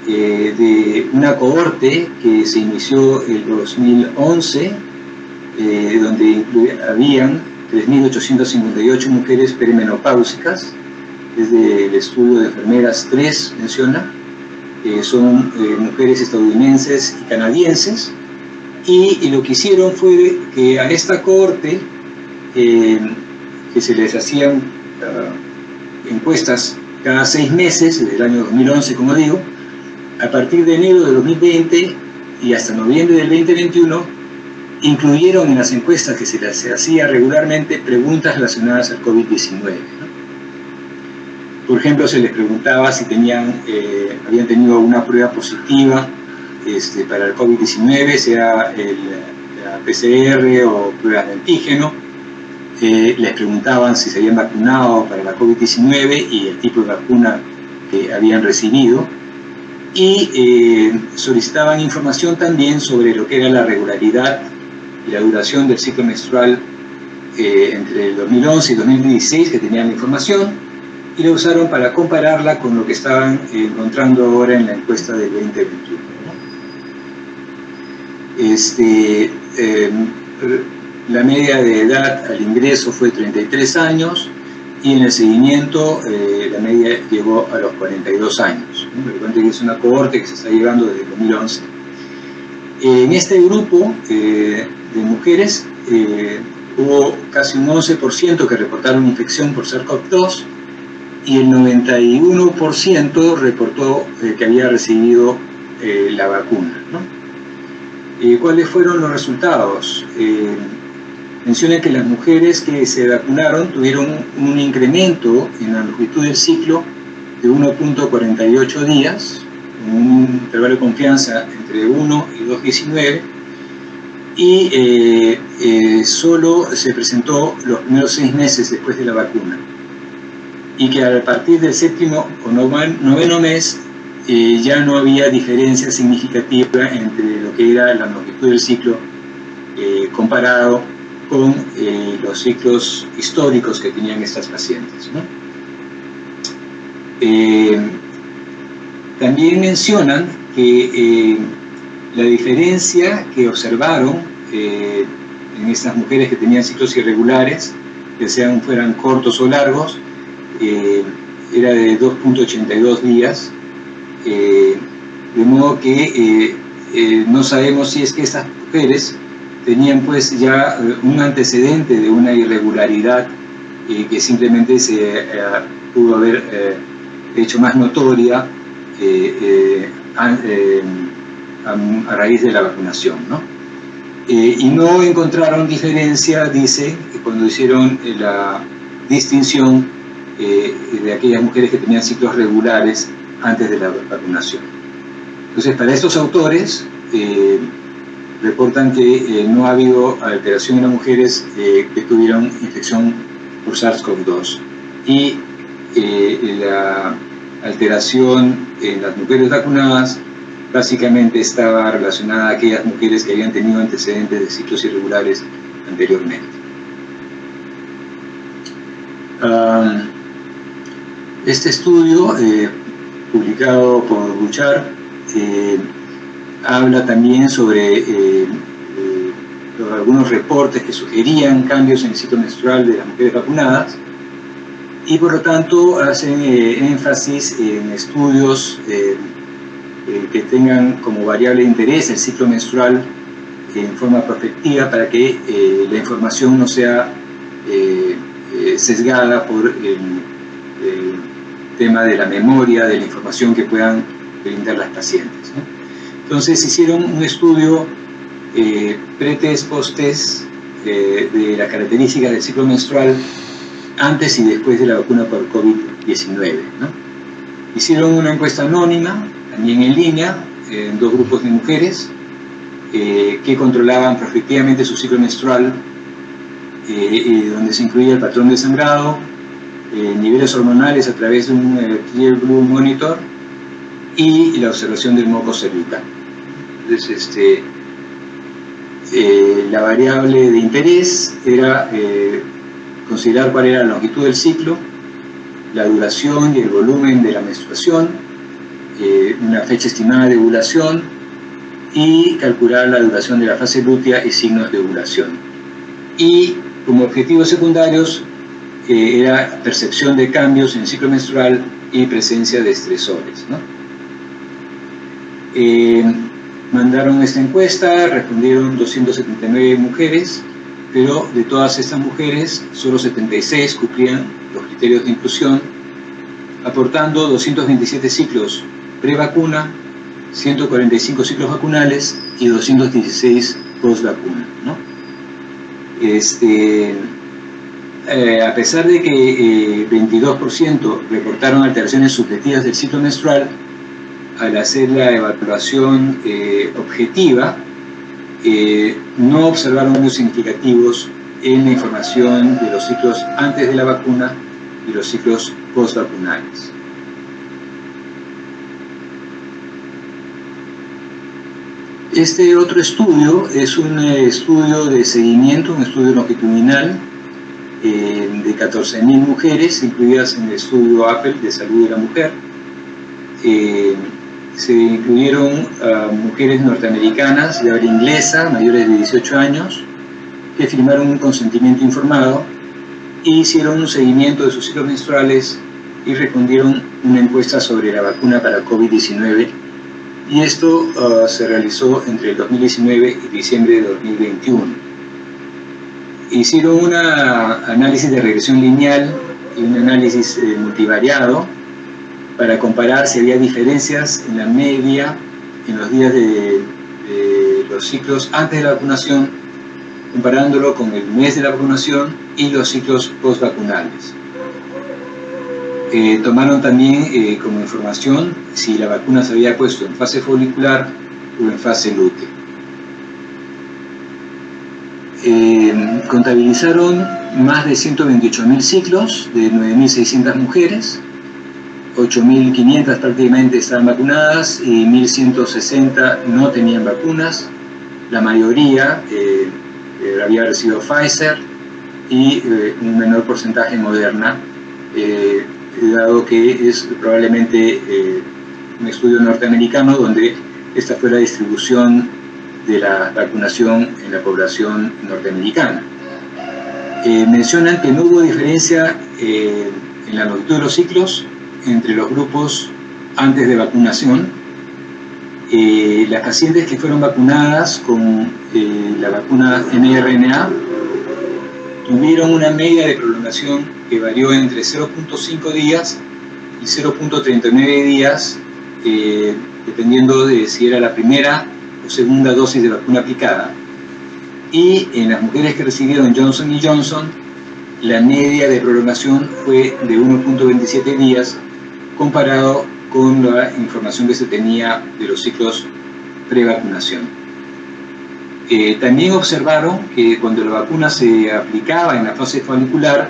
de una cohorte que se inició en 2011, donde habían 3.858 mujeres perimenopáusicas. Desde el estudio de enfermeras 3 menciona, son mujeres estadounidenses y canadienses, y lo que hicieron fue que a esta cohorte, que se les hacían encuestas cada 6 meses, desde el año 2011, como digo, a partir de enero de 2020 y hasta noviembre del 2021, incluyeron en las encuestas que se les hacía regularmente preguntas relacionadas al COVID-19, ¿no? Por ejemplo, se les preguntaba si habían tenido una prueba positiva para el COVID-19, sea la PCR o pruebas de antígeno. Les preguntaban si se habían vacunado para la COVID-19 y el tipo de vacuna que habían recibido. Y solicitaban información también sobre lo que era la regularidad y la duración del ciclo menstrual entre el 2011 y 2016, que tenían la información, y la usaron para compararla con lo que estaban encontrando ahora en la encuesta del 2021. La media de edad al ingreso fue 33 años, y en el seguimiento la media llegó a los 42 años. Recuerden que es una cohorte que se está llevando desde el 2011. En este grupo de mujeres hubo casi un 11% que reportaron infección por SARS-CoV-2, y el 91% reportó que había recibido la vacuna, ¿no? ¿Cuáles fueron los resultados? Menciona que las mujeres que se vacunaron tuvieron un incremento en la longitud del ciclo de 1.48 días, con un intervalo de confianza entre 1 y 2.19, y solo se presentó los primeros 6 meses después de la vacuna, y que a partir del 7º o 9º mes ya no había diferencia significativa entre lo que era la longitud del ciclo comparado con los ciclos históricos que tenían estas pacientes, ¿no? También mencionan que la diferencia que observaron en estas mujeres que tenían ciclos irregulares, ya fueran cortos o largos, era de 2.82 días, de modo que no sabemos si es que estas mujeres tenían pues ya un antecedente de una irregularidad que simplemente se pudo haber hecho más notoria a raíz de la vacunación, ¿no? Y no encontraron diferencia, dice, cuando hicieron la distinción de aquellas mujeres que tenían ciclos regulares antes de la vacunación. Entonces, para estos autores, reportan que no ha habido alteración en las mujeres que tuvieron infección por SARS-CoV-2 y la alteración en las mujeres vacunadas básicamente estaba relacionada a aquellas mujeres que habían tenido antecedentes de ciclos irregulares anteriormente. Este estudio, publicado por Bouchard, habla también sobre algunos reportes que sugerían cambios en el ciclo menstrual de las mujeres vacunadas y por lo tanto hacen énfasis en estudios que tengan como variable de interés el ciclo menstrual en forma prospectiva para que la información no sea sesgada por el tema de la memoria, de la información que puedan brindar las pacientes, ¿no? Entonces hicieron un estudio pre-test, post-test de las características del ciclo menstrual antes y después de la vacuna por COVID-19, ¿no? Hicieron una encuesta anónima, también en línea, en 2 grupos de mujeres que controlaban prospectivamente su ciclo menstrual, donde se incluía el patrón de sangrado, niveles hormonales a través de un Clear Blue Monitor y la observación del moco cervical. Entonces, la variable de interés era considerar cuál era la longitud del ciclo, la duración y el volumen de la menstruación, una fecha estimada de ovulación y calcular la duración de la fase lútea y signos de ovulación. Y como objetivos secundarios era percepción de cambios en el ciclo menstrual y presencia de estresores, ¿no? Mandaron esta encuesta, respondieron 279 mujeres, pero de todas estas mujeres, solo 76 cumplían los criterios de inclusión, aportando 227 ciclos prevacuna, 145 ciclos vacunales y 216 post-vacuna, ¿no? A pesar de que 22% reportaron alteraciones subjetivas del ciclo menstrual, al hacer la evaluación objetiva, no observaron cambios significativos en la información de los ciclos antes de la vacuna y los ciclos post-vacunales. Este otro estudio es un estudio de seguimiento, un estudio longitudinal de 14.000 mujeres incluidas en el estudio Apple de salud de la mujer. Se incluyeron mujeres norteamericanas de habla inglesa, mayores de 18 años, que firmaron un consentimiento informado e hicieron un seguimiento de sus ciclos menstruales y respondieron una encuesta sobre la vacuna para COVID-19. Y esto se realizó entre el 2019 y diciembre de 2021. Hicieron un análisis de regresión lineal y un análisis multivariado para comparar si había diferencias en la media en los días de los ciclos antes de la vacunación, comparándolo con el mes de la vacunación y los ciclos postvacunales. Tomaron también como información si la vacuna se había puesto en fase folicular o en fase lútea. Contabilizaron más de 128.000 ciclos de 9.600 mujeres, 8.500 prácticamente estaban vacunadas y 1.160 no tenían vacunas. La mayoría había recibido Pfizer y un menor porcentaje Moderna, dado que es probablemente un estudio norteamericano donde esta fue la distribución de la vacunación en la población norteamericana. Mencionan que no hubo diferencia en la longitud de los ciclos entre los grupos antes de vacunación. Las pacientes que fueron vacunadas con la vacuna mRNA tuvieron una media de prolongación que varió entre 0.5 días y 0.39 días, dependiendo de si era la primera o segunda dosis de vacuna aplicada. Y en las mujeres que recibieron Johnson & Johnson, la media de prolongación fue de 1.27 días comparado con la información que se tenía de los ciclos prevacunación. También observaron que cuando la vacuna se aplicaba en la fase folicular,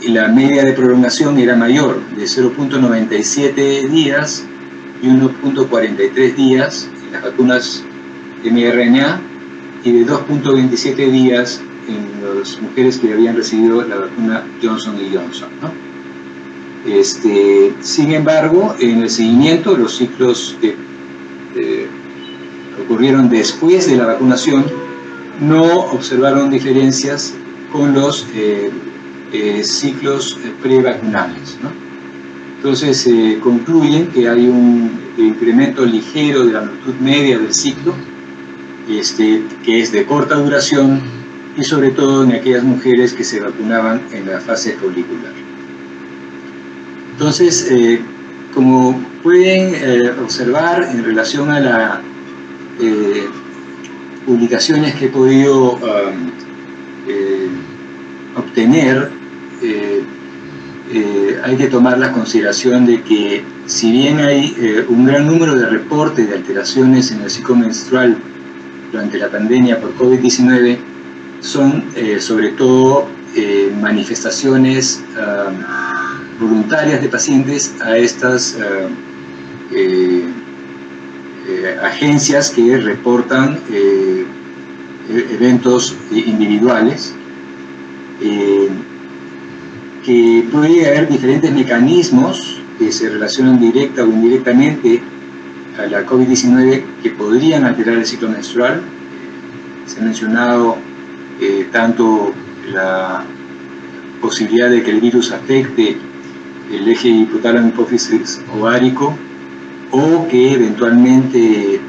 la media de prolongación era mayor, de 0.97 días y 1.43 días en las vacunas mRNA y de 2.27 días en las mujeres que habían recibido la vacuna Johnson & Johnson, ¿no? Sin embargo, en el seguimiento, los ciclos que ocurrieron después de la vacunación no observaron diferencias con los ciclos prevacunales, ¿no? Entonces concluyen que hay un incremento ligero de la amplitud media del ciclo, que es de corta duración y sobre todo en aquellas mujeres que se vacunaban en la fase folicular. Entonces, como pueden observar en relación a las publicaciones que he podido obtener, hay que tomar la consideración de que si bien hay un gran número de reportes de alteraciones en el ciclo menstrual durante la pandemia por COVID-19, son sobre todo manifestaciones voluntarias de pacientes a estas agencias que reportan eventos individuales, que puede haber diferentes mecanismos que se relacionan directa o indirectamente a la COVID-19 que podrían alterar el ciclo menstrual. Se ha mencionado tanto la posibilidad de que el virus afecte el eje hipotálamo hipófisis ovárico o que eventualmente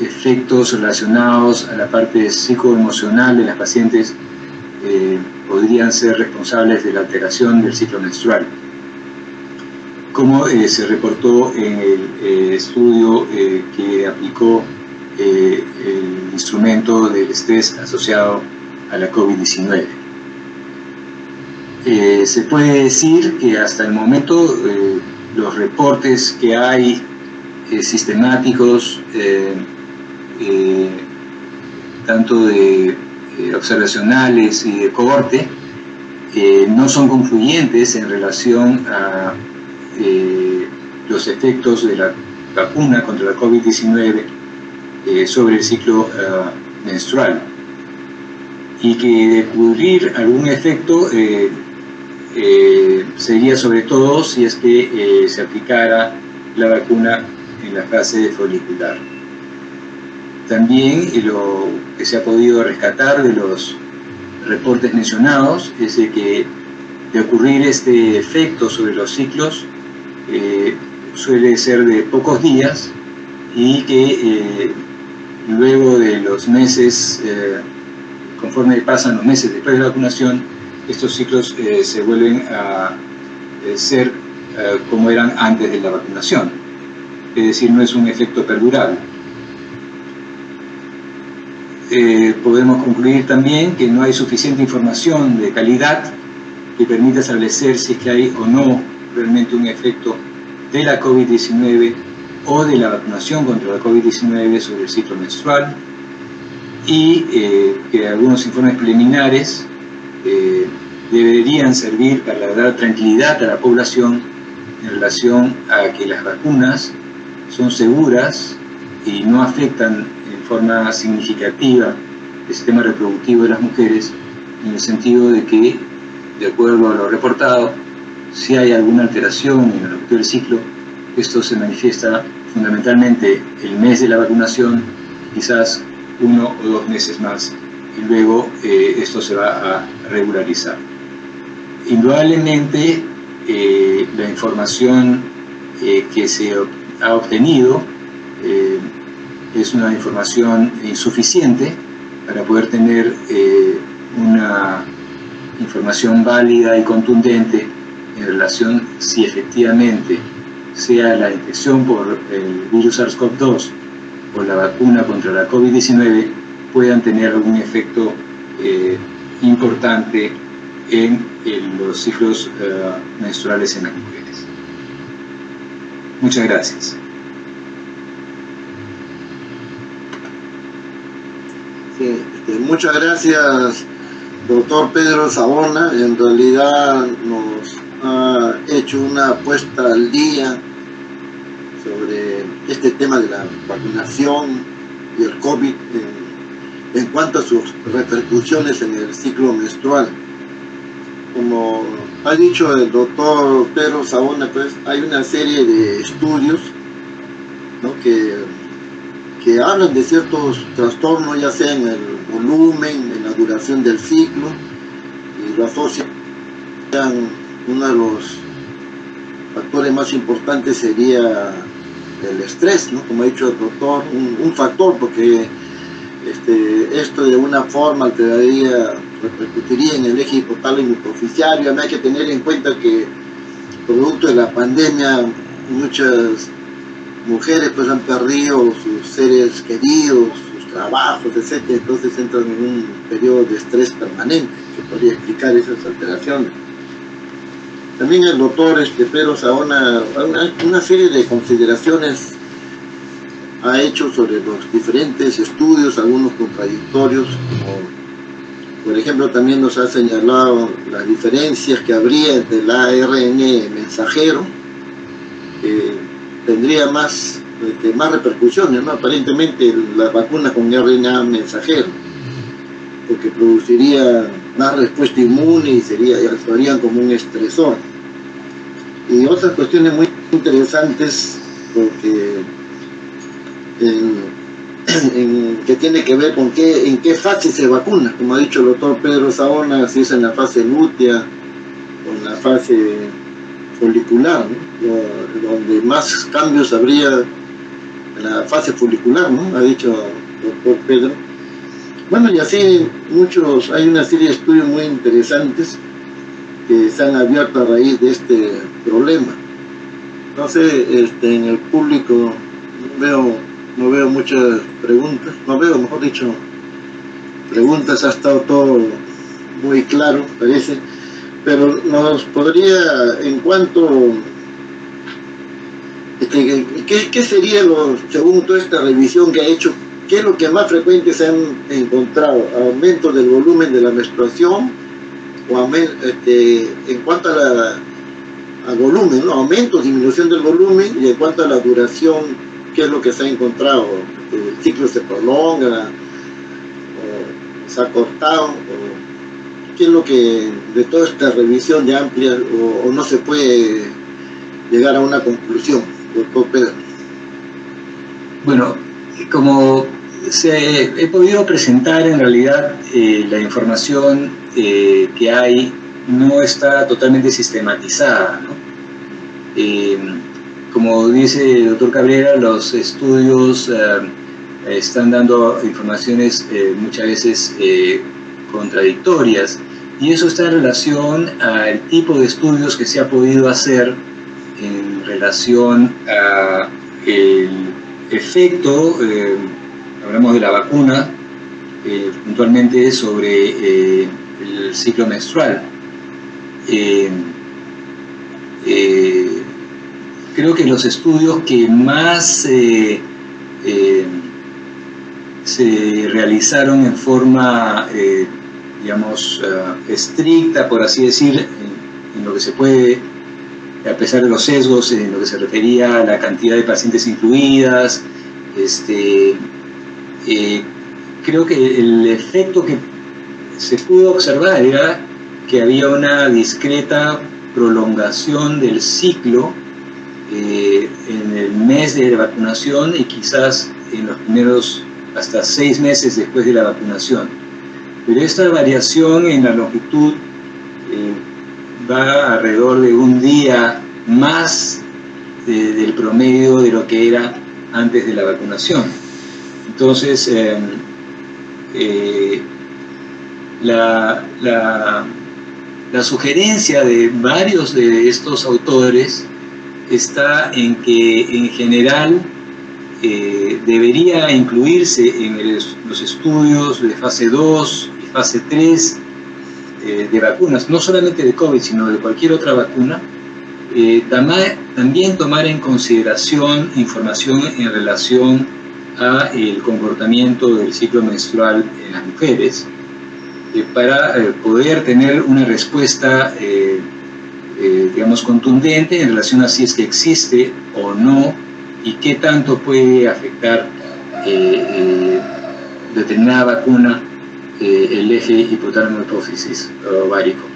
efectos relacionados a la parte psicoemocional de las pacientes podrían ser responsables de la alteración del ciclo menstrual, como se reportó en el estudio que aplicó el instrumento del estrés asociado a la COVID-19. Se puede decir que hasta el momento los reportes que hay sistemáticos, tanto de observacionales y de cohorte, no son concluyentes en relación a los efectos de la vacuna contra la COVID-19 sobre el ciclo menstrual, y que de ocurrir algún efecto sería sobre todo si es que se aplicara la vacuna en la fase folicular. También lo que se ha podido rescatar de los reportes mencionados es de que de ocurrir este efecto sobre los ciclos suele ser de pocos días y que luego de los meses, conforme pasan los meses después de la vacunación, estos ciclos se vuelven a ser como eran antes de la vacunación. Es decir, no es un efecto perdurable. Podemos concluir también que no hay suficiente información de calidad que permita establecer si es que hay o no realmente un efecto de la COVID-19 o de la vacunación contra la COVID-19 sobre el ciclo menstrual, y que algunos informes preliminares deberían servir para dar tranquilidad a la población en relación a que las vacunas son seguras y no afectan en forma significativa el sistema reproductivo de las mujeres, en el sentido de que, de acuerdo a lo reportado, si hay alguna alteración en el del ciclo, esto se manifiesta fundamentalmente el mes de la vacunación, quizás 1 o 2 meses más, y luego esto se va a regularizar. Indudablemente, la información que se ha obtenido es una información insuficiente para poder tener una información válida y contundente en relación si efectivamente sea la infección por el virus SARS-CoV-2 o la vacuna contra la COVID-19 puedan tener algún efecto importante en los ciclos menstruales en las mujeres. Muchas gracias. Sí, muchas gracias, doctor Pedro Savona. En realidad nos ha hecho una puesta al día sobre este tema de la vacunación y el COVID en cuanto a sus repercusiones en el ciclo menstrual. Como ha dicho el doctor Pedro Savona, pues hay una serie de estudios, ¿no?, que hablan de ciertos trastornos, ya sea en el volumen, en la duración del ciclo, y lo asocian. Uno de los factores más importantes sería el estrés, ¿no? Como ha dicho el doctor, un factor, porque esto de una forma repercutiría en el eje hipotálamo hipoficiario. Además hay que tener en cuenta que producto de la pandemia muchas mujeres pues han perdido sus seres queridos, sus trabajos, etc. Entonces entran en un periodo de estrés permanente que podría explicar esas alteraciones. También el doctor Pedro Savona una serie de consideraciones ha hecho sobre los diferentes estudios, algunos contradictorios, como por ejemplo también nos ha señalado las diferencias que habría entre el ARN mensajero, que tendría más repercusiones, ¿no? Aparentemente la vacuna con RNA mensajero, porque produciría más respuesta inmune y actuarían como un estresor. Y otras cuestiones muy interesantes, porque que tiene que ver con en qué fase se vacuna, como ha dicho el doctor Pedro Savona, si es en la fase lútea o en la fase folicular, ¿no? Donde más cambios habría en la fase folicular, ¿no? Ha dicho el doctor Pedro. Bueno, y así hay una serie de estudios muy interesantes que se han abierto a raíz de este problema. No sé, en el público no veo muchas preguntas, preguntas, ha estado todo muy claro, parece, pero nos podría, en cuanto, ¿qué sería según toda esta revisión que ha hecho, qué es lo que más frecuente se han encontrado? ¿Aumento del volumen de la menstruación? O en cuanto al volumen, ¿no? Aumento, disminución del volumen, y en cuanto a la duración, ¿qué es lo que se ha encontrado? ¿El ciclo se prolonga? ¿O se ha cortado? ¿O qué es lo que, de toda esta revisión ya amplia, o no se puede llegar a una conclusión, doctor Pedro? Bueno, como he podido presentar, en realidad la información que hay no está totalmente sistematizada, ¿no? Como dice el doctor Cabrera, los estudios están dando informaciones muchas veces contradictorias, y eso está en relación al tipo de estudios que se ha podido hacer en relación a el efecto, hablamos de la vacuna, puntualmente sobre el ciclo menstrual. Creo que los estudios que más se realizaron en forma, estricta, por así decir, en lo que se puede, a pesar de los sesgos, en lo que se refería a la cantidad de pacientes incluidas, creo que el efecto que se pudo observar era que había una discreta prolongación del ciclo en el mes de la vacunación, y quizás en los primeros hasta 6 meses después de la vacunación. Pero esta variación en la longitud va alrededor de un día más del promedio de lo que era antes de la vacunación. Entonces, la sugerencia de varios de estos autores está en que en general debería incluirse en los estudios de fase 2 y fase 3 de vacunas, no solamente de COVID, sino de cualquier otra vacuna, también tomar en consideración información en relación a el comportamiento del ciclo menstrual en las mujeres, para poder tener una respuesta digamos contundente en relación a si es que existe o no y qué tanto puede afectar determinada vacuna el eje hipotálamo-hipófisis ovárico.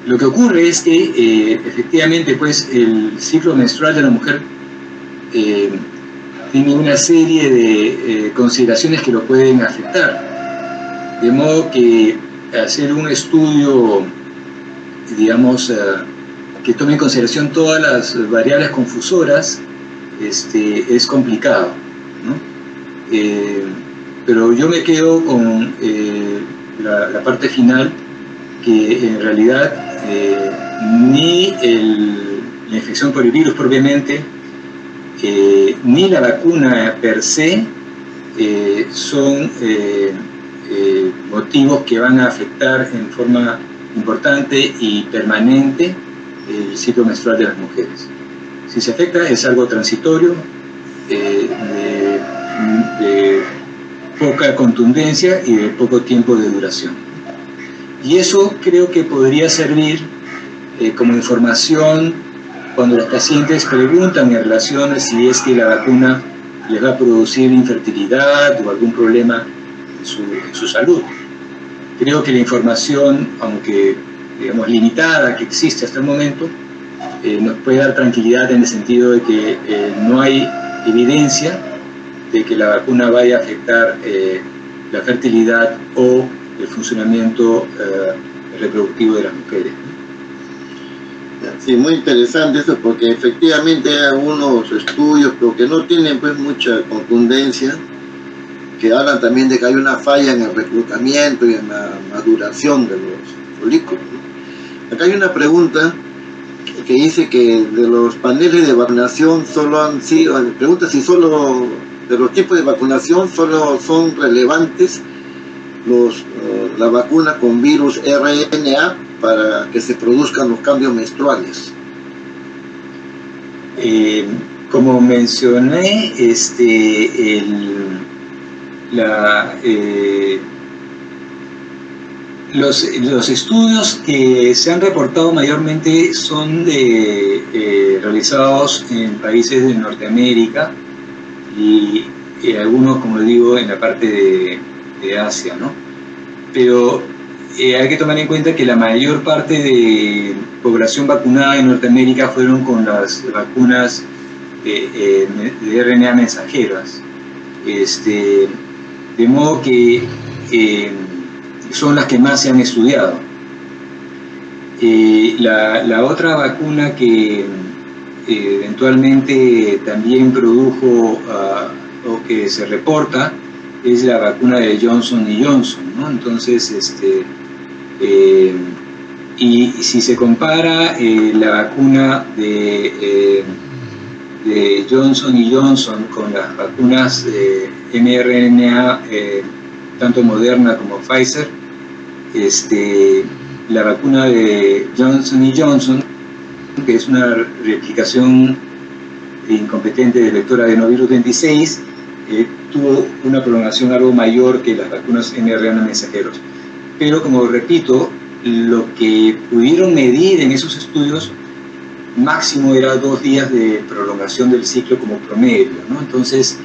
Lo que ocurre es que efectivamente pues el ciclo menstrual de la mujer tiene una serie de consideraciones que lo pueden afectar, de modo que hacer un estudio, digamos, que tome en consideración todas las variables confusoras es complicado, ¿no? Pero yo me quedo con la parte final, que en realidad ni la infección por el virus propiamente, ni la vacuna per se son motivos que van a afectar en forma importante y permanente el ciclo menstrual de las mujeres. Si se afecta es algo transitorio, de poca contundencia y de poco tiempo de duración. Y eso creo que podría servir como información cuando los pacientes preguntan en relación a si es que la vacuna les va a producir infertilidad o algún problema en su salud. Creo que la información, aunque digamos limitada, que existe hasta el momento, nos puede dar tranquilidad en el sentido de que no hay evidencia de que la vacuna vaya a afectar la fertilidad o el funcionamiento reproductivo de las mujeres. Sí, muy interesante eso, porque efectivamente hay algunos estudios, pero que no tienen pues mucha contundencia, que hablan también de que hay una falla en el reclutamiento y en la maduración de los folículos. Acá hay una pregunta que dice que de los paneles de vacunación solo han sido, pregunta si solo de los tipos de vacunación solo son relevantes la vacuna con virus RNA para que se produzcan los cambios menstruales. Como mencioné, los estudios que se han reportado mayormente son realizados en países de Norteamérica y algunos, como digo, en la parte de Asia, ¿no? Pero hay que tomar en cuenta que la mayor parte de población vacunada en Norteamérica fueron con las vacunas de RNA mensajeras, de modo que son las que más se han estudiado. La otra vacuna que eventualmente también produjo o que se reporta es la vacuna de Johnson & Johnson, ¿no? Entonces, y si se compara la vacuna de Johnson & Johnson con las vacunas mRNA, tanto Moderna como Pfizer, la vacuna de Johnson & Johnson, que es una replicación incompetente del vector adenovirus 26, tuvo una prolongación algo mayor que las vacunas mRNA mensajeros. Pero, como repito, lo que pudieron medir en esos estudios máximo era 2 días de prolongación del ciclo como promedio, ¿no? Entonces,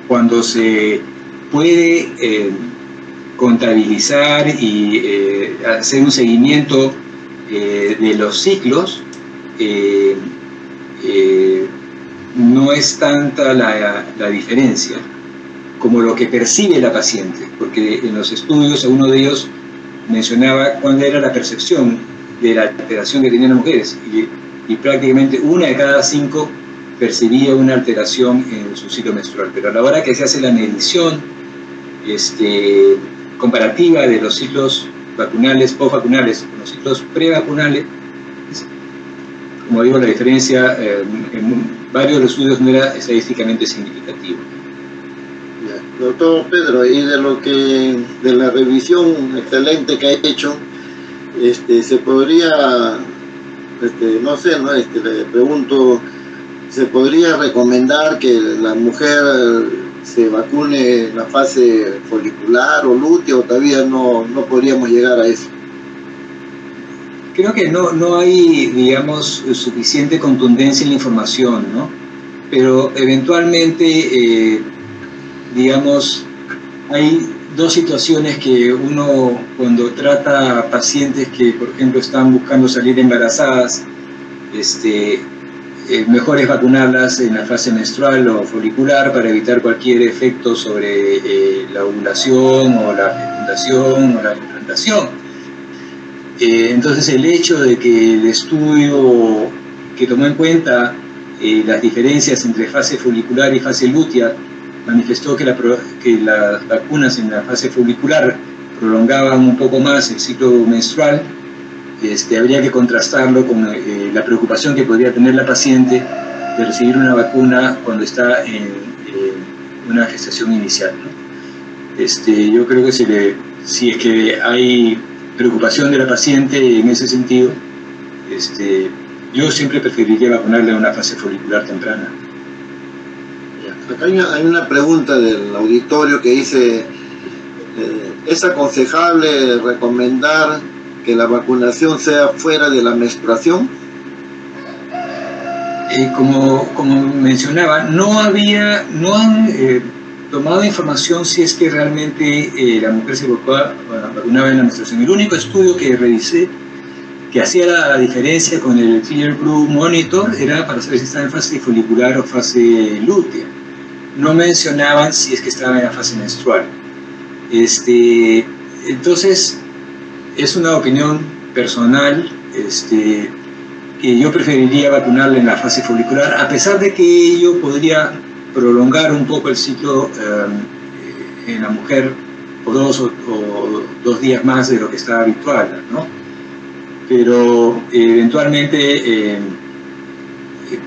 cuando se puede contabilizar y hacer un seguimiento de los ciclos, no es tanta la diferencia como lo que percibe la paciente, porque en los estudios uno de ellos mencionaba cuál era la percepción de la alteración que tenían las mujeres, y prácticamente 1 de cada 5 percibía una alteración en su ciclo menstrual. Pero a la hora que se hace la medición comparativa de los ciclos vacunales, postvacunales, con los ciclos prevacunales, como digo, la diferencia en varios de los estudios no era estadísticamente significativa. Doctor Pedro, y de la revisión excelente que ha hecho, se podría, no sé, ¿no? Le pregunto, ¿se podría recomendar que la mujer se vacune en la fase folicular o lútea, o todavía no podríamos llegar a eso? Creo que no hay, digamos, suficiente contundencia en la información, ¿no? Pero eventualmente, digamos, hay dos situaciones que uno, cuando trata a pacientes que, por ejemplo, están buscando salir embarazadas, mejor es vacunarlas en la fase menstrual o folicular para evitar cualquier efecto sobre la ovulación o la fecundación o la implantación. Entonces, el hecho de que el estudio que tomó en cuenta las diferencias entre fase folicular y fase lútea manifestó que las vacunas en la fase folicular prolongaban un poco más el ciclo menstrual, habría que contrastarlo con la preocupación que podría tener la paciente de recibir una vacuna cuando está en una gestación inicial, ¿no? Yo creo que si es que hay preocupación de la paciente en ese sentido, yo siempre preferiría vacunarle en una fase folicular temprana. Acá hay una pregunta del auditorio que dice, ¿es aconsejable recomendar que la vacunación sea fuera de la menstruación? Como mencionaba, no han tomado información si es que realmente la mujer se vacunaba en la menstruación. El único estudio que revisé que hacía la diferencia con el Clear Blue Monitor era para saber si estaba en fase folicular o fase lútea. No mencionaban si es que estaba en la fase menstrual. Entonces, es una opinión personal, que yo preferiría vacunarle en la fase folicular, a pesar de que ello podría prolongar un poco el ciclo en la mujer por 2 días más de lo que está habitual, ¿no? Pero eventualmente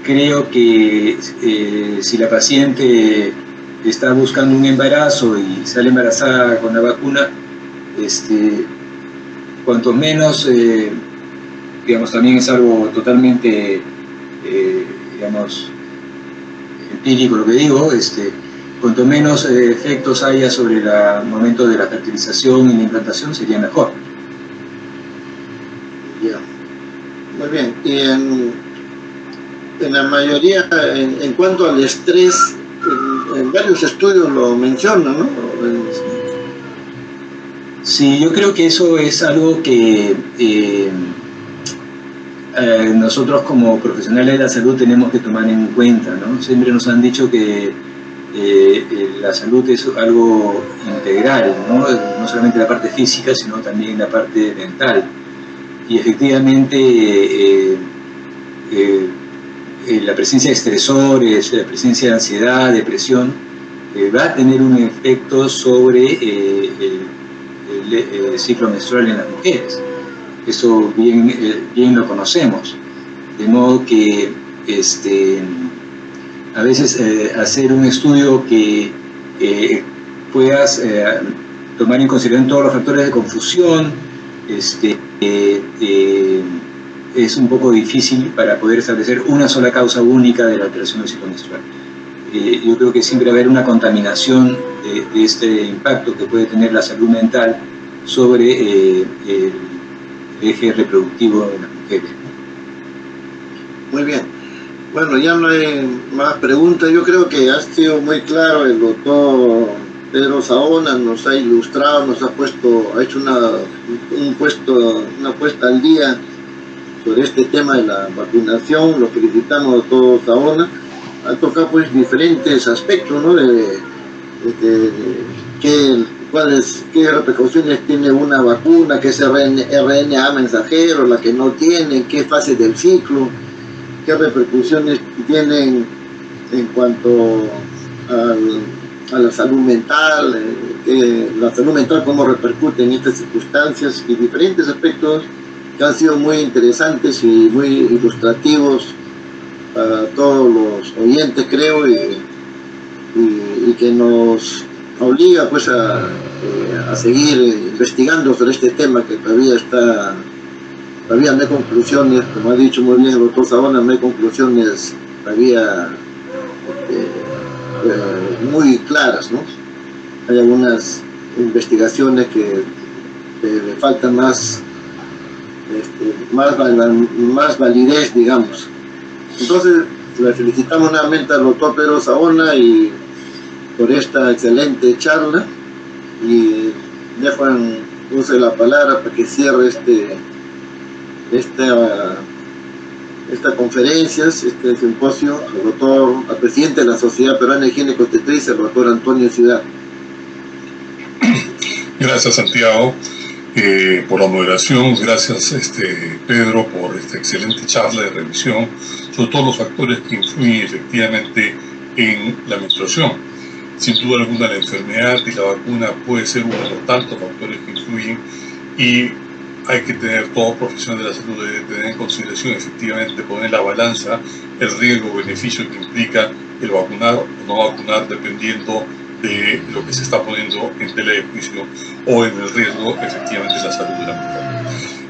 creo que si la paciente está buscando un embarazo y sale embarazada con la vacuna, cuanto menos, digamos, también es algo totalmente, digamos, empírico lo que digo, cuanto menos efectos haya sobre el momento de la fertilización y la implantación, sería mejor. Ya, muy bien. Y en la mayoría, en cuanto al estrés, en varios estudios lo mencionan, ¿no? Sí, yo creo que eso es algo que nosotros como profesionales de la salud tenemos que tomar en cuenta, ¿no? Siempre nos han dicho que la salud es algo integral, ¿no? No solamente la parte física, sino también la parte mental. Y efectivamente la presencia de estresores, la presencia de ansiedad, depresión, va a tener un efecto sobre el ciclo menstrual en las mujeres. Eso bien lo conocemos. De modo que a veces hacer un estudio que puedas tomar en consideración todos los factores de confusión, es un poco difícil para poder establecer una sola causa única de la alteración del ciclo menstrual. Yo creo que siempre va a haber una contaminación de este impacto que puede tener la salud mental sobre el eje reproductivo de las mujeres. Muy bien. Bueno, ya no hay más preguntas. Yo creo que ha sido muy claro el doctor Pedro Saona, nos ha ilustrado, nos ha hecho una puesta al día sobre este tema de la vacunación. Lo felicitamos, doctor Saona. Ha tocado pues diferentes aspectos, ¿no? ¿Qué repercusiones tiene una vacuna, qué es RNA mensajero, la que no tiene, qué fases del ciclo, qué repercusiones tienen en cuanto a la salud mental, cómo repercute en estas circunstancias, y diferentes aspectos que han sido muy interesantes y muy ilustrativos para todos los oyentes, creo, y que nos obliga pues a seguir investigando sobre este tema que todavía no hay conclusiones, como ha dicho muy bien el doctor Saona, no hay conclusiones todavía muy claras, ¿no? Hay algunas investigaciones que le faltan más validez, digamos. Entonces, le felicitamos nuevamente al doctor Pedro Saona y por esta excelente charla, y use la palabra para que cierre esta conferencia, este simposio, al presidente de la Sociedad Peruana de Higiene Obstetricia, el doctor Antonio Ciudad. Gracias, Santiago, por la moderación. Gracias, Pedro, por esta excelente charla de revisión sobre todos los factores que influyen efectivamente en la menstruación. Sin duda alguna, la enfermedad y la vacuna puede ser uno de los tantos factores que influyen, y hay que tener, todo profesional de la salud debe tener en consideración, efectivamente, poner en la balanza el riesgo-beneficio que implica el vacunar o no vacunar, dependiendo de lo que se está poniendo en tela de juicio o en el riesgo, efectivamente, de la salud de la mujer.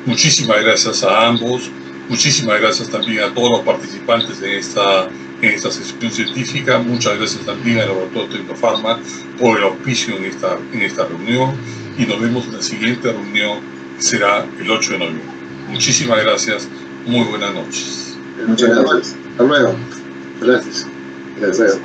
Muchísimas gracias a ambos, muchísimas gracias también a todos los participantes en esta sesión científica. Muchas gracias también al laboratorio Tecnofarma por el auspicio en esta reunión, y nos vemos en la siguiente reunión, que será el 8 de noviembre. Muchísimas gracias, muy buenas noches. Muchas gracias. Hasta luego. Gracias. Hasta luego.